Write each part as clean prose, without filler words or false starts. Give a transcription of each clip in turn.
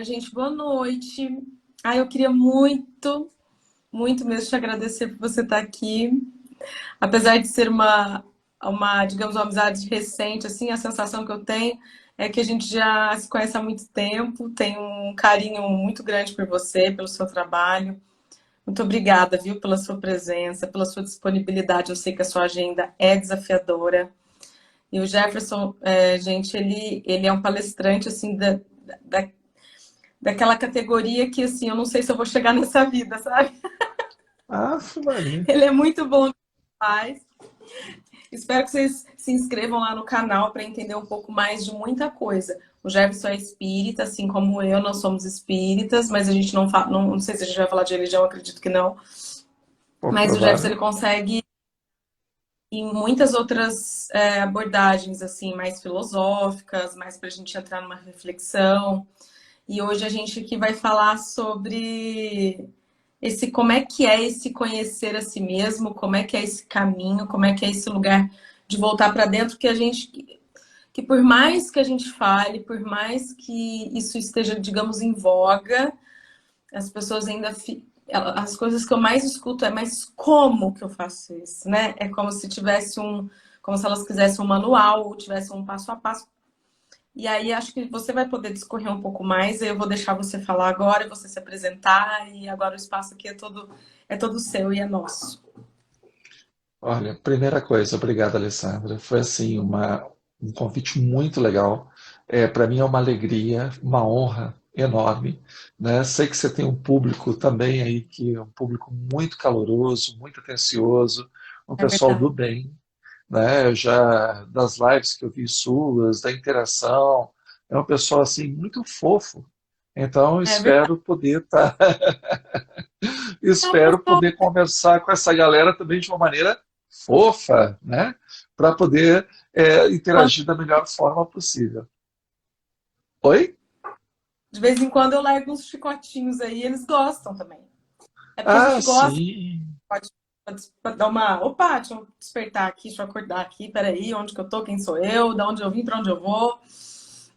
Gente, boa noite. Eu queria muito, muito mesmo te agradecer por você estar aqui. Apesar de ser digamos, uma amizade recente, assim, a sensação que eu tenho é que a gente já se conhece há muito tempo, tenho um carinho muito grande por você, pelo seu trabalho. Muito obrigada, viu, pela sua presença, pela sua disponibilidade. Eu sei que a sua agenda é desafiadora. E o Jefferson, gente, ele é um palestrante, assim, da, daquela categoria que, assim, eu não sei se eu vou chegar nessa vida, sabe? Ave Maria. Ele é muito bom no que faz. Espero que vocês se inscrevam lá no canal para entender um pouco mais de muita coisa. O Jefferson é espírita, assim como eu, nós somos espíritas, mas a gente não fala, não sei se a gente vai falar de religião, acredito que não. Pouco Mas o Jefferson provável. ele consegue em muitas outras abordagens, assim, mais filosóficas, mais para a gente entrar numa reflexão. E hoje a gente aqui vai falar sobre esse como é esse conhecer a si mesmo, como é que é esse caminho, como é que é esse lugar de voltar para dentro que por mais que a gente fale, por mais que isso esteja, digamos, em voga, as pessoas as coisas que eu mais escuto é, mas como que eu faço isso, né? É como se tivesse como se elas quisessem um manual ou tivesse um passo a passo. E aí acho que você vai poder discorrer um pouco mais. Eu vou deixar você falar agora, você se apresentar, e agora o espaço aqui é todo seu e é nosso. Olha, primeira coisa, obrigado, Alessandra. Foi assim um convite muito legal. Para mim é uma alegria, uma honra enorme, né? Sei que você tem um público também aí que é um público muito caloroso, muito atencioso, um É pessoal do verdade. bem, né? Eu já das lives que eu vi suas, da interação, é um pessoal assim muito fofo. Então É verdade. espero poder É um espero pessoal. poder conversar com essa galera também de uma maneira fofa, né? Para poder interagir da melhor forma possível. Oi? De vez em quando eu largo uns chicotinhos aí, eles gostam também. É porque a Ah, gente gosta, sim. pode, pode dar uma. Opa, deixa eu despertar aqui, deixa eu acordar aqui, peraí, onde que eu tô, quem sou eu, de onde eu vim, pra onde eu vou.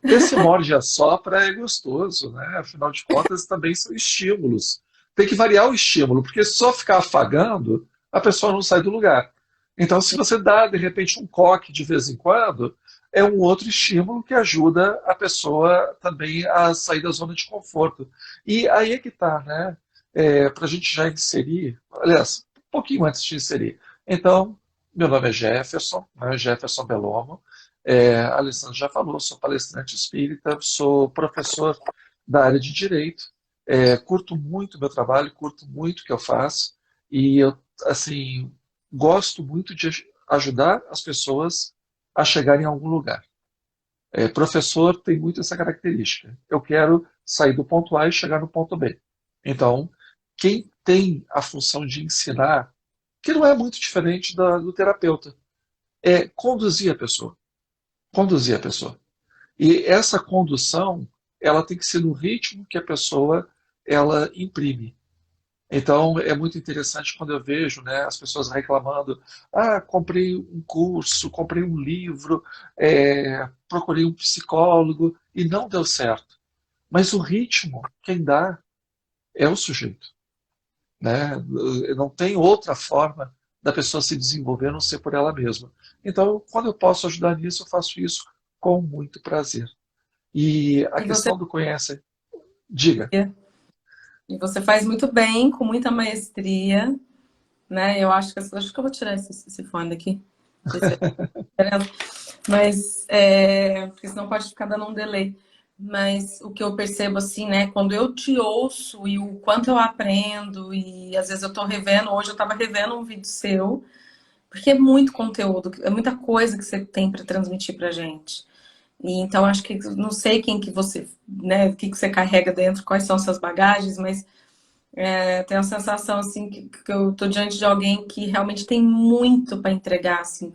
Esse morde a sopra é gostoso, né? Afinal de contas, também são estímulos. Tem que variar o estímulo, porque só ficar afagando, a pessoa não sai do lugar. Então, se você dá, de repente, um coque de vez em quando, é um outro estímulo que ajuda a pessoa também a sair da zona de conforto. E aí é que tá, né? Para a gente já inserir, aliás, um pouquinho antes de inserir. Então, meu nome é Jefferson, né? Jefferson Belomo. A Alessandra já falou, sou palestrante espírita, sou professor da área de direito, curto muito o meu trabalho, curto muito o que eu faço e eu, assim, gosto muito de ajudar as pessoas a chegarem a algum lugar. Professor tem muito essa característica. Eu quero sair do ponto A e chegar no ponto B. Então, quem tem a função de ensinar, que não é muito diferente do terapeuta, é conduzir a pessoa. Conduzir a pessoa. E essa condução, ela tem que ser no ritmo que a pessoa ela imprime. Então, é muito interessante quando eu vejo, né, as pessoas reclamando: ah, comprei um curso, comprei um livro, procurei um psicólogo e não deu certo. Mas o ritmo, quem dá é o sujeito, né? Não tem outra forma da pessoa se desenvolver a não ser por ela mesma. Então, quando eu posso ajudar nisso, eu faço isso com muito prazer. E a E você, questão do conhece, diga. e você faz muito bem, com muita maestria, né? Eu acho que eu vou tirar esse fone daqui. Não sei se é diferença, mas porque senão pode ficar dando um delay. Mas o que eu percebo assim, né, quando eu te ouço e o quanto eu aprendo, e às vezes eu tô revendo, hoje eu tava revendo um vídeo seu, porque é muito conteúdo, é muita coisa que você tem para transmitir pra gente. E então acho que não sei quem que você, né, o que que você carrega dentro, quais são suas bagagens, mas eu tenho a sensação assim que eu tô diante de alguém que realmente tem muito para entregar, assim,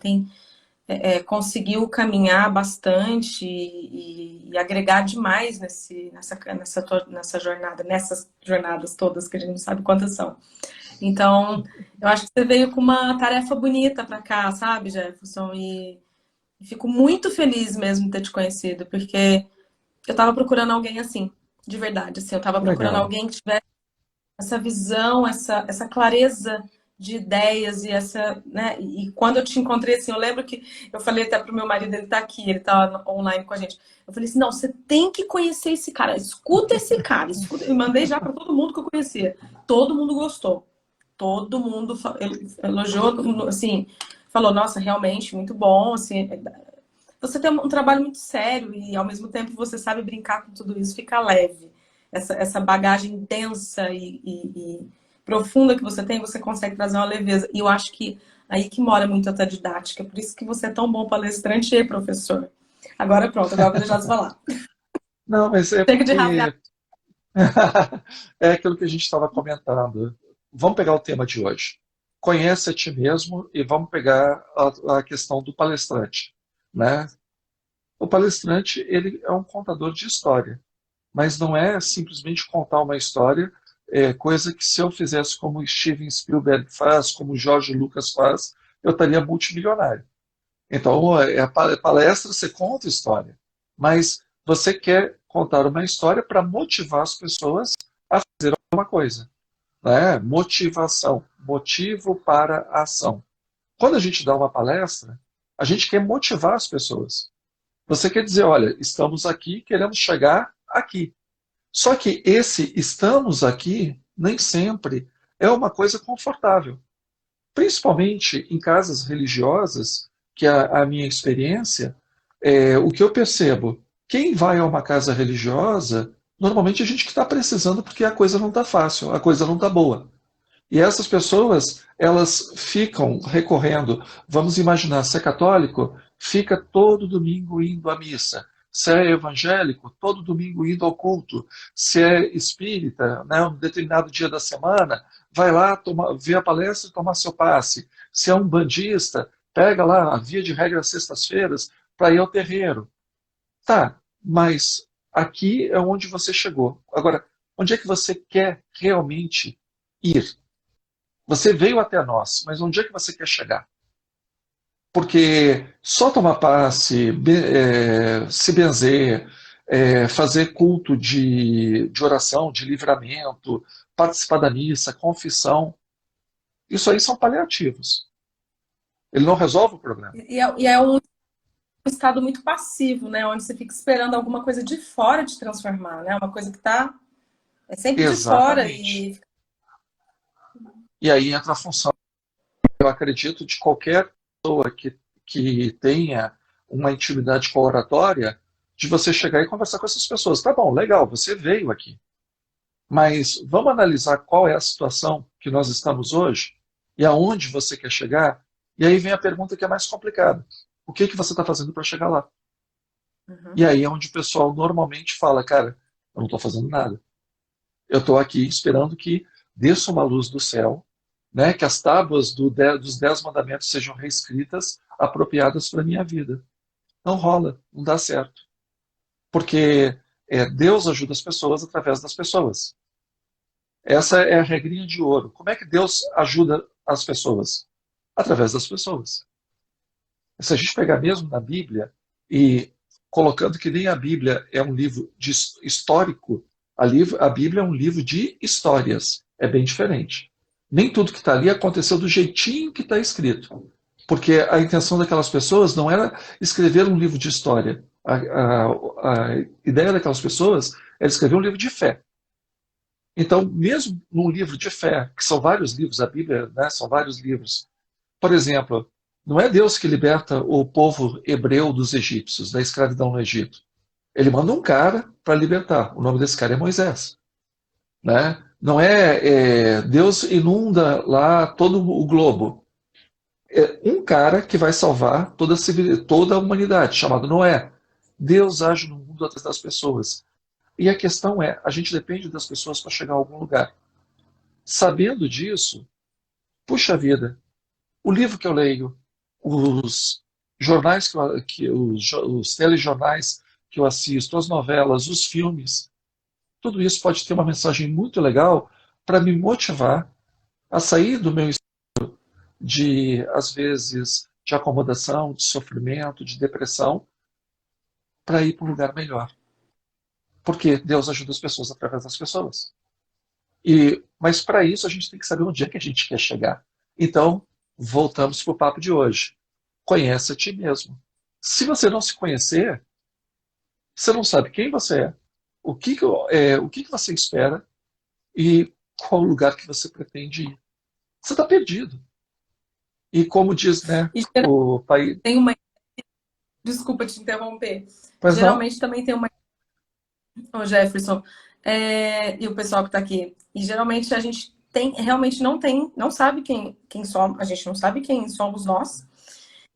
conseguiu caminhar bastante e agregar demais nessa jornada, nessas jornadas todas que a gente não sabe quantas são. Então, eu acho que você veio com uma tarefa bonita para cá, sabe, Jefferson? Fico muito feliz mesmo de ter te conhecido, porque eu tava procurando alguém assim, de verdade, assim, eu tava procurando Legal. alguém que tivesse essa visão, essa clareza de ideias e essa, né? E quando eu te encontrei, assim, eu lembro que eu falei até pro meu marido, ele tá aqui, ele tá online com a gente. Eu falei assim, não, você tem que conhecer esse cara, escuta esse cara, escuta. E mandei já para todo mundo que eu conhecia. Todo mundo gostou. Todo mundo elogiou, assim, falou, nossa, realmente, muito bom, assim, você tem um trabalho muito sério e, ao mesmo tempo, você sabe brincar com tudo isso, fica leve. Essa bagagem densa e profunda que você tem, você consegue trazer uma leveza. E eu acho que aí que mora muito a tua didática. Por isso que você é tão bom palestrante e professor. Agora pronto, agora eu vou deixar de falar. Não, mas é Chega de rasgar. porque é aquilo que a gente estava comentando. Vamos pegar o tema de hoje. Conhece a ti mesmo e vamos pegar a questão do palestrante, né? O palestrante, ele é um contador de história, mas não é simplesmente contar uma história, coisa que se eu fizesse como Steven Spielberg faz, como George Lucas faz, eu estaria multimilionário. Então, palestra, você conta história, mas você quer contar uma história para motivar as pessoas a fazer alguma coisa, né? Motivação, motivo para a ação. Quando a gente dá uma palestra, a gente quer motivar as pessoas. Você quer dizer, olha, estamos aqui, queremos chegar aqui. Só que esse estamos aqui nem sempre é uma coisa confortável. Principalmente em casas religiosas, que é a minha experiência, o que eu percebo, quem vai a uma casa religiosa, normalmente a gente que está precisando porque a coisa não está fácil, a coisa não está boa. E essas pessoas, elas ficam recorrendo, vamos imaginar, se é católico, fica todo domingo indo à missa. Se é evangélico, todo domingo indo ao culto. Se é espírita, né, um determinado dia da semana, vai lá ver a palestra e tomar seu passe. Se é um bandista, pega lá a via de regra às sextas-feiras para ir ao terreiro. Tá, mas aqui é onde você chegou. Agora, onde é que você quer realmente ir? Você veio até nós, mas onde é que você quer chegar? Porque só tomar passe, se benzer, fazer culto de oração, de livramento, participar da missa, confissão, isso aí são paliativos. Ele não resolve o problema. E é um estado muito passivo, né? Onde você fica esperando alguma coisa de fora te transformar, né? Uma coisa que tá sempre de fora Exatamente. e E aí entra a função, eu acredito, de qualquer pessoa que tenha uma intimidade com a oratória, de você chegar e conversar com essas pessoas. Tá bom, legal, você veio aqui. Mas vamos analisar qual é a situação que nós estamos hoje e aonde você quer chegar. E aí vem a pergunta que é mais complicada. O que você está fazendo para chegar lá? uhum. E aí é onde o pessoal normalmente fala, cara, eu não estou fazendo nada. Eu estou aqui esperando que desça uma luz do céu, né, que as tábuas dos 10 mandamentos sejam reescritas, apropriadas para a minha vida. Não rola, não dá certo. Porque Deus ajuda as pessoas através das pessoas. Essa é a regrinha de ouro. Como é que Deus ajuda as pessoas? Através das pessoas. Se a gente pegar mesmo na Bíblia e colocando que nem a Bíblia é um livro histórico, a Bíblia é um livro de histórias. É bem diferente. Nem tudo que está ali aconteceu do jeitinho que está escrito. Porque a intenção daquelas pessoas não era escrever um livro de história. A ideia daquelas pessoas era escrever um livro de fé. Então, mesmo num livro de fé, que são vários livros, a Bíblia, né, são vários livros. Por exemplo, não é Deus que liberta o povo hebreu dos egípcios, da escravidão no Egito. Ele manda um cara para libertar. O nome desse cara é Moisés. Né? Não Deus inunda lá todo o globo. É um cara que vai salvar toda a humanidade, chamado Noé. Deus age no mundo através das pessoas. E a questão é, a gente depende das pessoas para chegar a algum lugar. Sabendo disso, puxa vida, o livro que eu leio, os jornais os telejornais que eu assisto, as novelas, os filmes, tudo isso pode ter uma mensagem muito legal para me motivar a sair do meu estado de, às vezes, de acomodação, de sofrimento, de depressão, para ir para um lugar melhor. Porque Deus ajuda as pessoas através das pessoas. Mas para isso a gente tem que saber onde é que a gente quer chegar. Então, voltamos para o papo de hoje. Conhece a ti mesmo. Se você não se conhecer, você não sabe quem você é, o que você espera e qual lugar que você pretende ir. Você está perdido. E como diz, né, E o pai. tem uma. Desculpa te interromper. Pois não? Geralmente também tem uma. Ô Jefferson, e o pessoal que está aqui. E geralmente a gente realmente não sabe quem somos, a gente não sabe quem somos nós. Uhum.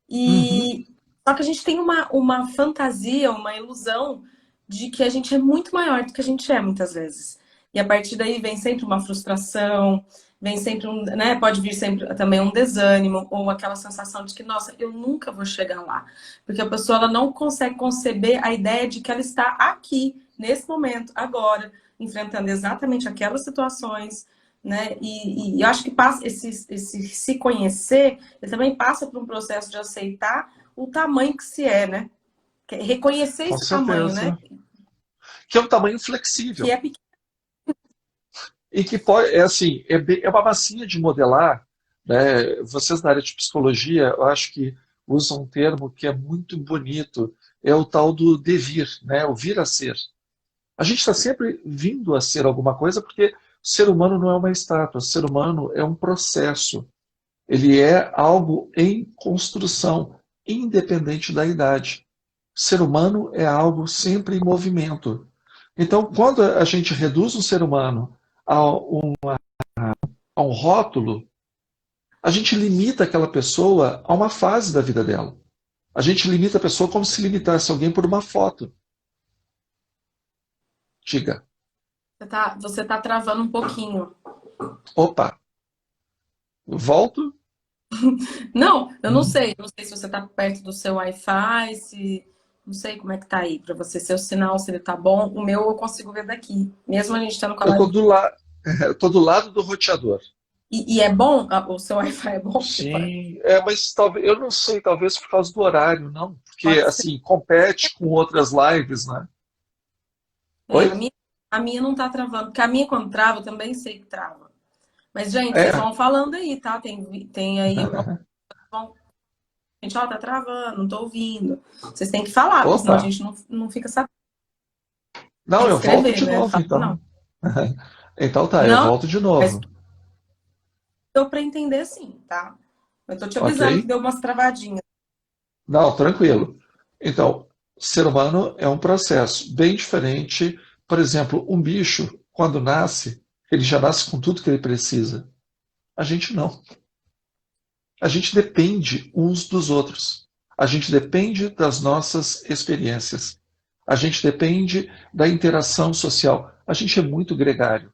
E só que a gente tem uma fantasia, uma ilusão de que a gente é muito maior do que a gente é, muitas vezes. E a partir daí vem sempre uma frustração, vem sempre né, pode vir sempre também um desânimo, ou aquela sensação de que, nossa, eu nunca vou chegar lá. Porque a pessoa ela não consegue conceber a ideia de que ela está aqui, nesse momento, agora, enfrentando exatamente aquelas situações, né? E eu acho que passa esse se conhecer, ele também passa por um processo de aceitar o tamanho que se é, né? Reconhecer Com esse tamanho, né? certeza. Que é um tamanho Que flexível. é pequeno. E que pode, é assim, é uma massinha de modelar, né? Vocês na área de psicologia, eu acho que usam um termo que é muito bonito, é o tal do devir, né? O vir a ser. A gente está sempre vindo a ser alguma coisa porque o ser humano não é uma estátua, o ser humano é um processo. Ele é algo em construção, independente da idade. O ser humano é algo sempre em movimento. Então, quando a gente reduz um ser humano a um rótulo, a gente limita aquela pessoa a uma fase da vida dela. A gente limita a pessoa como se limitasse alguém por uma foto. Diga, Você tá travando um pouquinho. opa, volto? Não, eu não Hum. sei. Não sei se você tá perto do seu Wi-Fi, se. Não sei como é que tá aí para você, seu sinal, se ele tá bom. O meu eu consigo ver daqui. Mesmo a gente estando com a Eu estou live. do lado do roteador. E é bom? O seu Wi-Fi é bom? Sim, mas talvez, eu não sei, talvez por causa do horário, não, porque Pode ser. assim, compete com outras lives, né? É, Oi? a minha não tá travando. Porque a minha, quando trava, eu também sei que trava. Mas, gente, vocês É. vão falando aí, tá? Tem aí. Gente, ó, tá travando, não tô ouvindo. Vocês têm que falar, porque senão a Opa, gente não fica sabendo. Tem não, que eu volto escrever, de né? novo, Fala, então. não. Então tá, eu Não, volto de mas novo, deu pra entender sim, tá? Eu tô te ok? avisando que deu umas travadinhas. Não, tranquilo. Então, ser humano é um processo bem diferente. Por exemplo, um bicho, quando nasce, ele já nasce com tudo que ele precisa. A gente não. A gente depende uns dos outros. A gente depende das nossas experiências. A gente depende da interação social. A gente é muito gregário.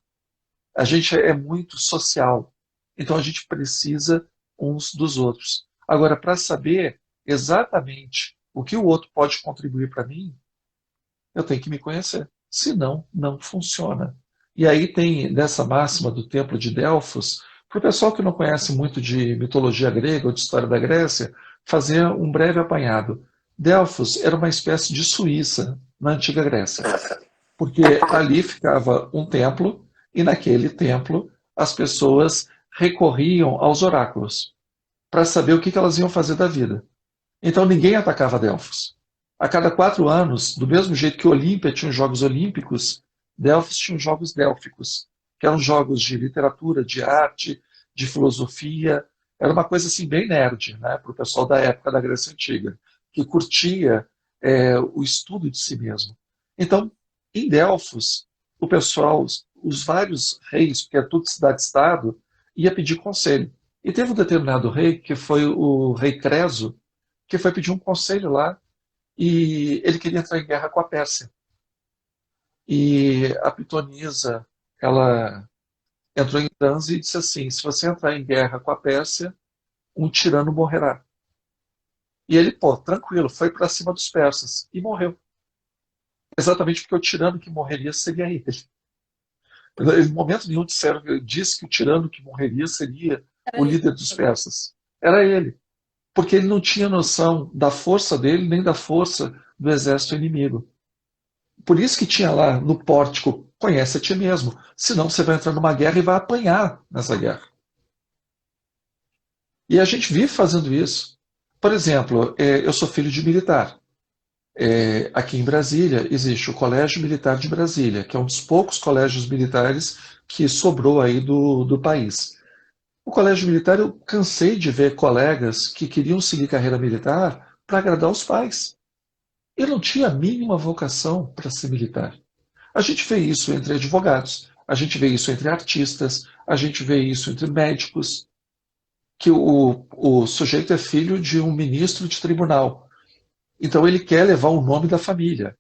A gente é muito social. Então a gente precisa uns dos outros. Agora, para saber exatamente o que o outro pode contribuir para mim, eu tenho que me conhecer. Senão, não funciona. E aí tem nessa máxima do Templo de Delfos, para o pessoal que não conhece muito de mitologia grega ou de história da Grécia, fazer um breve apanhado. Delfos era uma espécie de Suíça na antiga Grécia, porque ali ficava um templo e naquele templo as pessoas recorriam aos oráculos para saber o que elas iam fazer da vida. Então ninguém atacava Delfos. A cada 4 anos, do mesmo jeito que Olímpia tinha os Jogos Olímpicos, Delfos tinha os Jogos Délficos, que eram jogos de literatura, de arte, de filosofia. Era uma coisa assim bem nerd, né, para o pessoal da época da Grécia Antiga, que curtia o estudo de si mesmo. Então, em Delfos, o pessoal, os vários reis, porque é tudo cidade-estado, ia pedir conselho. E teve um determinado rei, que foi o rei Creso, que foi pedir um conselho lá e ele queria entrar em guerra com a Pérsia. E a pitonisa, ela entrou em transe e disse assim: se você entrar em guerra com a Pérsia, um tirano morrerá. E ele, pô, tranquilo, foi para cima dos persas e morreu. Exatamente porque o tirano que morreria seria ele. Em momento nenhum disse que o tirano que morreria seria o líder dos persas. Era ele. porque ele não tinha noção da força dele nem da força do exército inimigo. Por isso que tinha lá no pórtico, conhece a ti mesmo, senão você vai entrar numa guerra e vai apanhar nessa guerra. E a gente vive fazendo isso. Por exemplo, eu sou filho de militar. Aqui em Brasília existe o Colégio Militar de Brasília, que é um dos poucos colégios militares que sobrou aí do país. O colégio militar, eu cansei de ver colegas que queriam seguir carreira militar para agradar os pais. Eu não tinha a mínima vocação para ser militar. A gente vê isso entre advogados, a gente vê isso entre artistas, a gente vê isso entre médicos, que o sujeito é filho de um ministro de tribunal. Então ele quer levar o nome da família.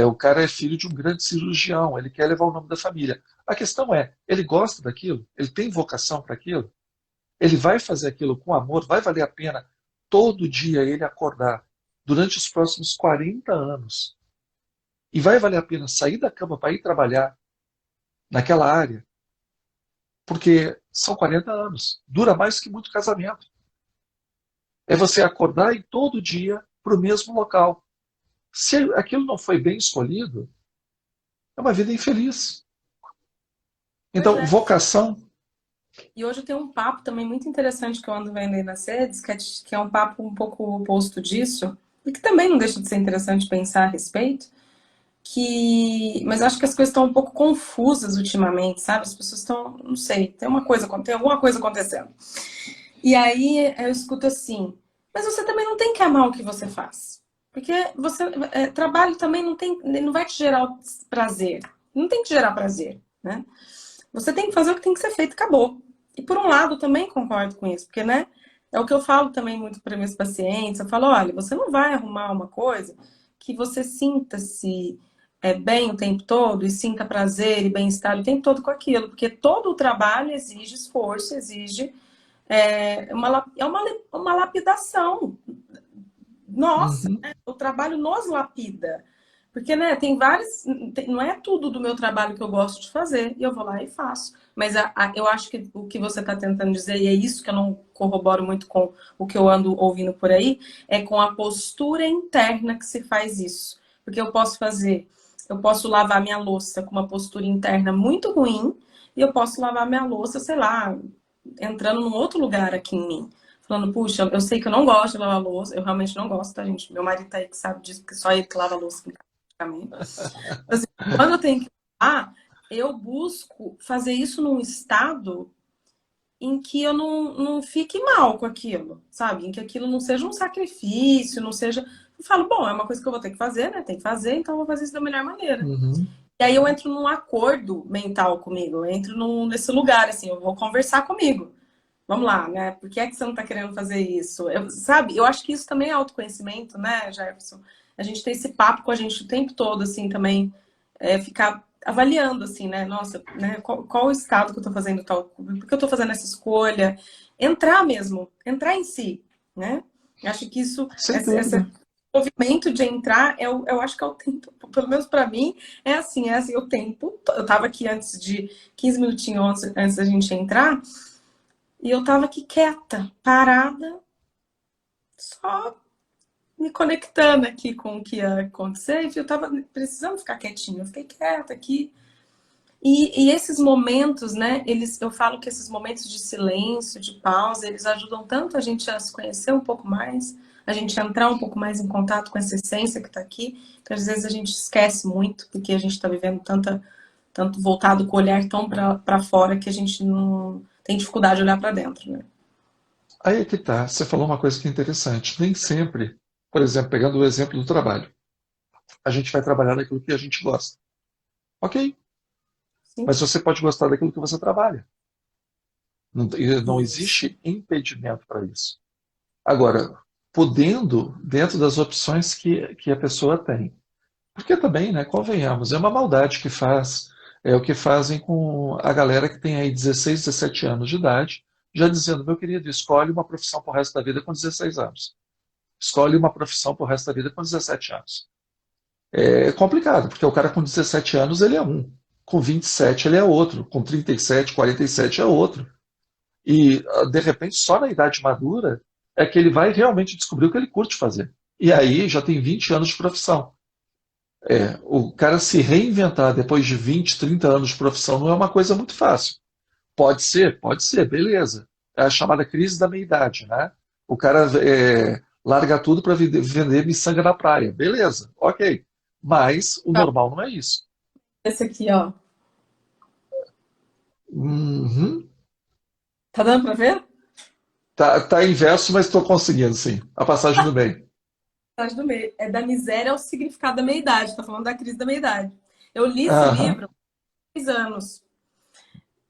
O cara é filho de um grande cirurgião, ele quer levar o nome da família. A questão é, ele gosta daquilo? Ele tem vocação para aquilo? Ele vai fazer aquilo com amor? Vai valer a pena todo dia ele acordar durante os próximos 40 anos? E vai valer a pena sair da cama para ir trabalhar naquela área? Porque são 40 anos. Dura mais que muito casamento. É você acordar e ir todo dia para o mesmo local. Se aquilo não foi bem escolhido, é uma vida infeliz. Pois Então, é. vocação. E hoje tem um papo também muito interessante que eu ando vendo aí nas redes, que é um papo um pouco oposto disso, e que também não deixa de ser interessante pensar a respeito, mas acho que as coisas estão um pouco confusas ultimamente, sabe? As pessoas estão, não sei, tem alguma coisa acontecendo. E aí eu escuto assim, mas você também não tem que amar o que você faz. Porque trabalho também não vai te gerar prazer. Não tem que gerar prazer, né? Você tem que fazer o que tem que ser feito, acabou. E por um lado, eu também concordo com isso, porque, né, é o que eu falo também muito para meus pacientes. Eu falo, olha, você não vai arrumar uma coisa que você sinta-se bem o tempo todo e sinta prazer e bem-estar o tempo todo com aquilo, porque todo o trabalho exige esforço, exige uma lapidação. Nossa, Uhum. né? O trabalho nos lapida. Porque, né, tem vários. Não é tudo do meu trabalho que eu gosto de fazer, e eu vou lá e faço. Mas eu acho que o que você está tentando dizer, e é isso que eu não corroboro muito com o que eu ando ouvindo por aí, é com a postura interna que se faz isso. Porque eu posso lavar minha louça com uma postura interna muito ruim, e eu posso lavar minha louça, sei lá, entrando num outro lugar aqui em mim. Falando, puxa, eu sei que eu não gosto de lavar louça, eu realmente não gosto, tá, gente? Meu marido tá aí que sabe disso, porque só ele que lava louça em casa, praticamente. Assim, quando eu tenho que lavar, eu busco fazer isso num estado em que eu não fique mal com aquilo, sabe? Em que aquilo não seja um sacrifício, não seja. Eu falo, bom, é uma coisa que eu vou ter que fazer, né? Tem que fazer, então eu vou fazer isso da melhor maneira. Uhum. E aí eu entro num acordo mental comigo, eu entro nesse lugar, assim, eu vou conversar comigo. Vamos lá, né? Por que é que você não tá querendo fazer isso? Sabe, eu acho que isso também é autoconhecimento, né, Jefferson? A gente tem esse papo com a gente o tempo todo, assim, também, ficar avaliando, assim, né? Nossa, né? Qual o estado que eu tô fazendo tal? Por que eu tô fazendo essa escolha? Entrar mesmo, entrar em si, né? Acho que isso, Sem dúvida. esse movimento de entrar, eu acho que é o tempo, pelo menos para mim, é assim, o tempo. Eu tava aqui antes de 15 minutinhos antes da gente entrar. E eu tava aqui quieta, parada, só me conectando aqui com o que ia acontecer. E eu tava precisando ficar quietinha. Eu fiquei quieta aqui. E esses momentos, né? Eu falo que esses momentos de silêncio, de pausa, eles ajudam tanto a gente a se conhecer um pouco mais, a gente entrar um pouco mais em contato com essa essência que está aqui, que às vezes a gente esquece muito, porque a gente está vivendo tanto voltado com o olhar tão para fora que a gente não tem dificuldade de olhar para dentro, né? Aí é que tá. Você falou uma coisa que é interessante. Nem sempre, por exemplo, pegando o exemplo do trabalho, a gente vai trabalhar naquilo que a gente gosta. Ok, Sim. mas você pode gostar daquilo que você trabalha. Não Isso. existe impedimento para isso. Agora, podendo, dentro das opções que a pessoa tem. Porque também, né, convenhamos, é uma maldade que faz, é o que fazem com a galera que tem aí 16, 17 anos de idade, já dizendo, meu querido, escolhe uma profissão pro resto da vida com 16 anos. Escolhe uma profissão pro resto da vida com 17 anos. É complicado, porque o cara com 17 anos ele é um, com 27 ele é outro, com 37, 47 é outro. E, de repente, só na idade madura é que ele vai realmente descobrir o que ele curte fazer. E aí já tem 20 anos de profissão. O cara se reinventar depois de 20, 30 anos de profissão não é uma coisa muito fácil. Pode ser, beleza. É a chamada crise da meia-idade, né? O cara larga tudo para vender miçanga na praia. Beleza, ok. Mas o Ó, normal não é isso. esse aqui, ó. Uhum. Tá dando pra ver? Tá inverso, mas estou conseguindo, sim. A passagem do bem. Metade do meio. É da miséria ao significado da meia-idade. Tá falando da crise da meia-idade. Eu li esse Aham. livro há 3 anos.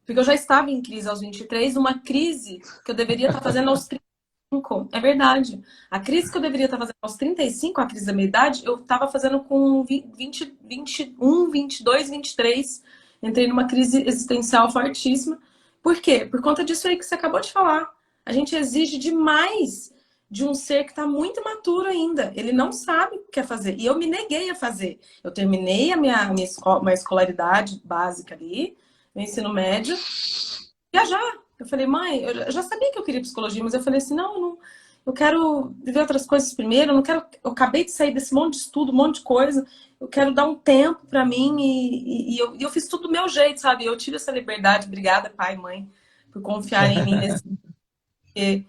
Porque eu já estava em crise aos 23, uma crise que eu deveria estar fazendo aos 35. É verdade. A crise que eu deveria estar fazendo aos 35, a crise da meia-idade, eu estava fazendo com 20, 21, 22, 23. Entrei numa crise existencial fortíssima. Por quê? Por conta disso aí que você acabou de falar. A gente exige demais de um ser que está muito imaturo ainda. Ele não sabe o que quer fazer. E eu me neguei a fazer. Eu terminei minha escolaridade básica ali, meu ensino médio, viajar. Eu falei, mãe, eu já sabia que eu queria psicologia, mas eu falei assim, não, eu não, eu quero viver outras coisas primeiro, eu não quero, eu acabei de sair desse monte de estudo, um monte de coisa, eu quero dar um tempo pra mim e eu fiz tudo do meu jeito, sabe? Eu tive essa liberdade, obrigada, pai e mãe, por confiar em mim nesse, porque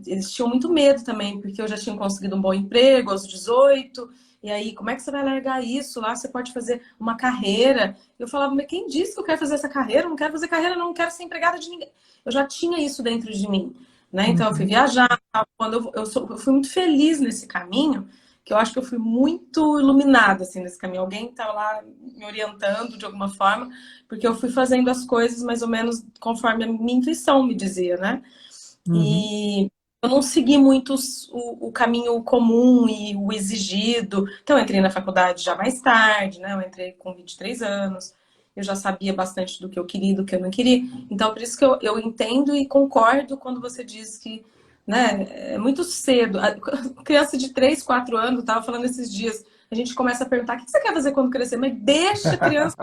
eles tinham muito medo também, porque eu já tinha conseguido um bom emprego aos 18, e aí, como é que você vai largar isso? Lá você pode fazer uma carreira. Eu falava, mas quem disse que eu quero fazer essa carreira? Eu não quero fazer carreira, não quero ser empregada de ninguém. Eu já tinha isso dentro de mim, né? Então eu fui Uhum. viajar, quando eu fui muito feliz nesse caminho, que eu acho que eu fui muito iluminada assim nesse caminho. Alguém estava lá me orientando de alguma forma, porque eu fui fazendo as coisas mais ou menos conforme a minha intuição me dizia, né? Uhum. E eu não segui muito o caminho comum e o exigido. Então, eu entrei na faculdade já mais tarde, né? Eu entrei com 23 anos. Eu já sabia bastante do que eu queria e do que eu não queria. Então, por isso que eu entendo e concordo quando você diz que, né, é muito cedo. A criança de 3, 4 anos, estava falando esses dias, a gente começa a perguntar: o que você quer fazer quando crescer? Mas deixa a criança,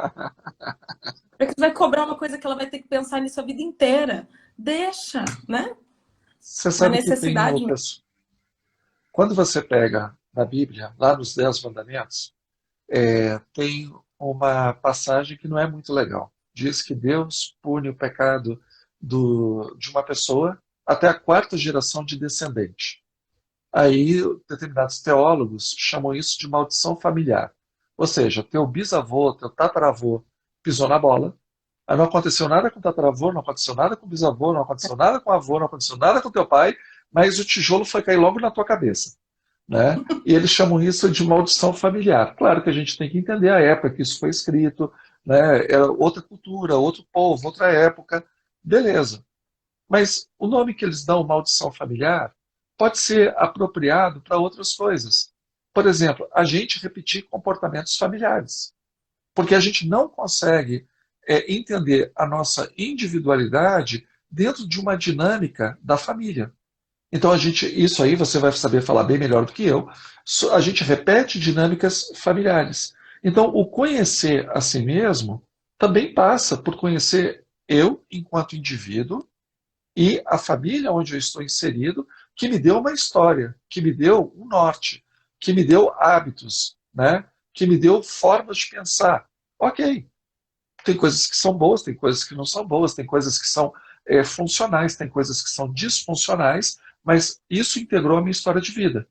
porque você vai cobrar uma coisa que ela vai ter que pensar nisso a vida inteira. Deixa, né? Você Na sabe que tem, necessidade mesmo. quando você pega na Bíblia, lá nos Dez Mandamentos, tem uma passagem que não é muito legal. Diz que Deus pune o pecado de uma pessoa até a quarta geração de descendente. Aí, determinados teólogos chamam isso de maldição familiar. Ou seja, teu bisavô, teu tataravô pisou na bola, aí não aconteceu nada com o tataravô, não aconteceu nada com o bisavô, não aconteceu nada com o avô, não aconteceu nada com teu pai, mas o tijolo foi cair logo na tua cabeça, né? E eles chamam isso de maldição familiar. Claro que a gente tem que entender a época que isso foi escrito, né? Era outra cultura, outro povo, outra época, beleza. Mas o nome que eles dão, maldição familiar, pode ser apropriado para outras coisas. Por exemplo, a gente repetir comportamentos familiares. Porque a gente não consegue entender a nossa individualidade dentro de uma dinâmica da família. Então isso aí você vai saber falar bem melhor do que eu. A gente repete dinâmicas familiares. Então, o conhecer a si mesmo também passa por conhecer eu enquanto indivíduo e a família onde eu estou inserido, que me deu uma história, que me deu um norte, que me deu hábitos, né? Que me deu formas de pensar. Ok, tem coisas que são boas, tem coisas que não são boas, tem coisas que são funcionais, tem coisas que são disfuncionais, mas isso integrou a minha história de vida.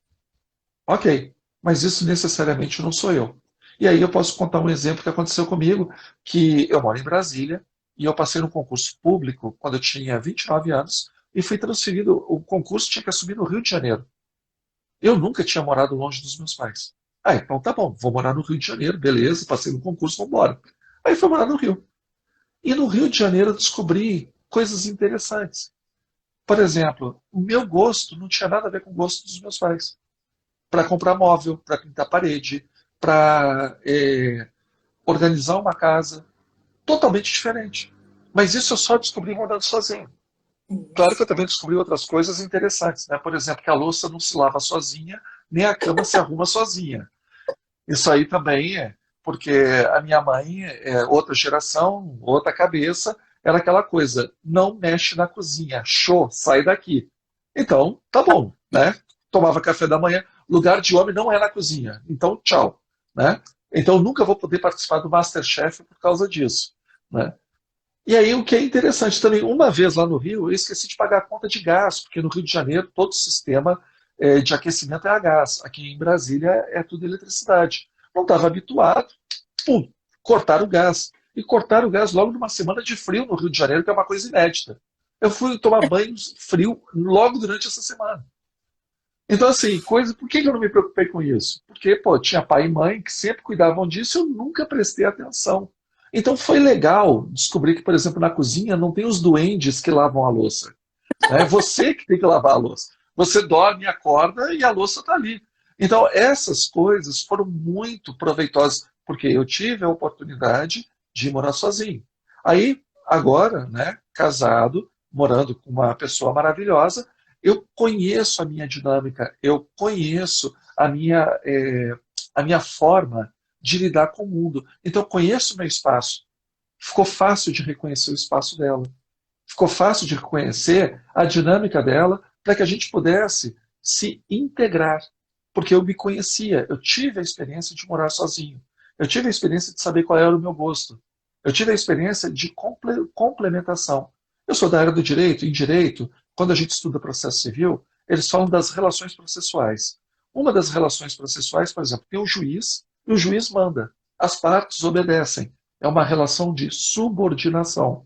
Ok, mas isso necessariamente não sou eu. E aí eu posso contar um exemplo que aconteceu comigo, que eu moro em Brasília e eu passei num concurso público quando eu tinha 29 anos e fui transferido, o concurso tinha que assumir no Rio de Janeiro. Eu nunca tinha morado longe dos meus pais. Ah, então tá bom, vou morar no Rio de Janeiro, beleza, passei no concurso, vamos embora. Aí fui morar no Rio. E no Rio de Janeiro eu descobri coisas interessantes. Por exemplo, o meu gosto não tinha nada a ver com o gosto dos meus pais para comprar móvel, para pintar parede, para organizar uma casa. Totalmente diferente. Mas isso eu só descobri morando sozinho. Claro que eu também descobri outras coisas interessantes, né? Por exemplo, que a louça não se lava sozinha, nem a cama se arruma sozinha. Isso aí também porque a minha mãe é outra geração, outra cabeça, era aquela coisa, não mexe na cozinha, show, sai daqui. Então, tá bom, né? Tomava café da manhã. Lugar de homem não é na cozinha. Então, tchau, né? Então, eu nunca vou poder participar do MasterChef por causa disso, né? E aí, o que é interessante também, uma vez lá no Rio, eu esqueci de pagar a conta de gás, porque no Rio de Janeiro todo o sistema de aquecimento é a gás. Aqui em Brasília é tudo eletricidade. Não estava habituado, pum, cortaram o gás. E cortaram o gás logo numa semana de frio no Rio de Janeiro, que é uma coisa inédita. Eu fui tomar banho frio logo durante essa semana. Então, assim, por que eu não me preocupei com isso? Porque, pô, tinha pai e mãe que sempre cuidavam disso e eu nunca prestei atenção. Então, foi legal descobrir que, por exemplo, na cozinha não tem os duendes que lavam a louça. É você que tem que lavar a louça. Você dorme, acorda e a louça está ali. Então, essas coisas foram muito proveitosas, porque eu tive a oportunidade de morar sozinho. Aí, agora, né, casado, morando com uma pessoa maravilhosa, eu conheço a minha dinâmica, eu conheço a minha forma de lidar com o mundo. Então, eu conheço o meu espaço. Ficou fácil de reconhecer o espaço dela. Ficou fácil de reconhecer a dinâmica dela para que a gente pudesse se integrar. Porque eu me conhecia, eu tive a experiência de morar sozinho. Eu tive a experiência de saber qual era o meu gosto. Eu tive a experiência de complementação. Eu sou da área do direito, em direito, quando a gente estuda processo civil, eles falam das relações processuais. Uma das relações processuais, por exemplo, tem o juiz, e o juiz manda. As partes obedecem. É uma relação de subordinação.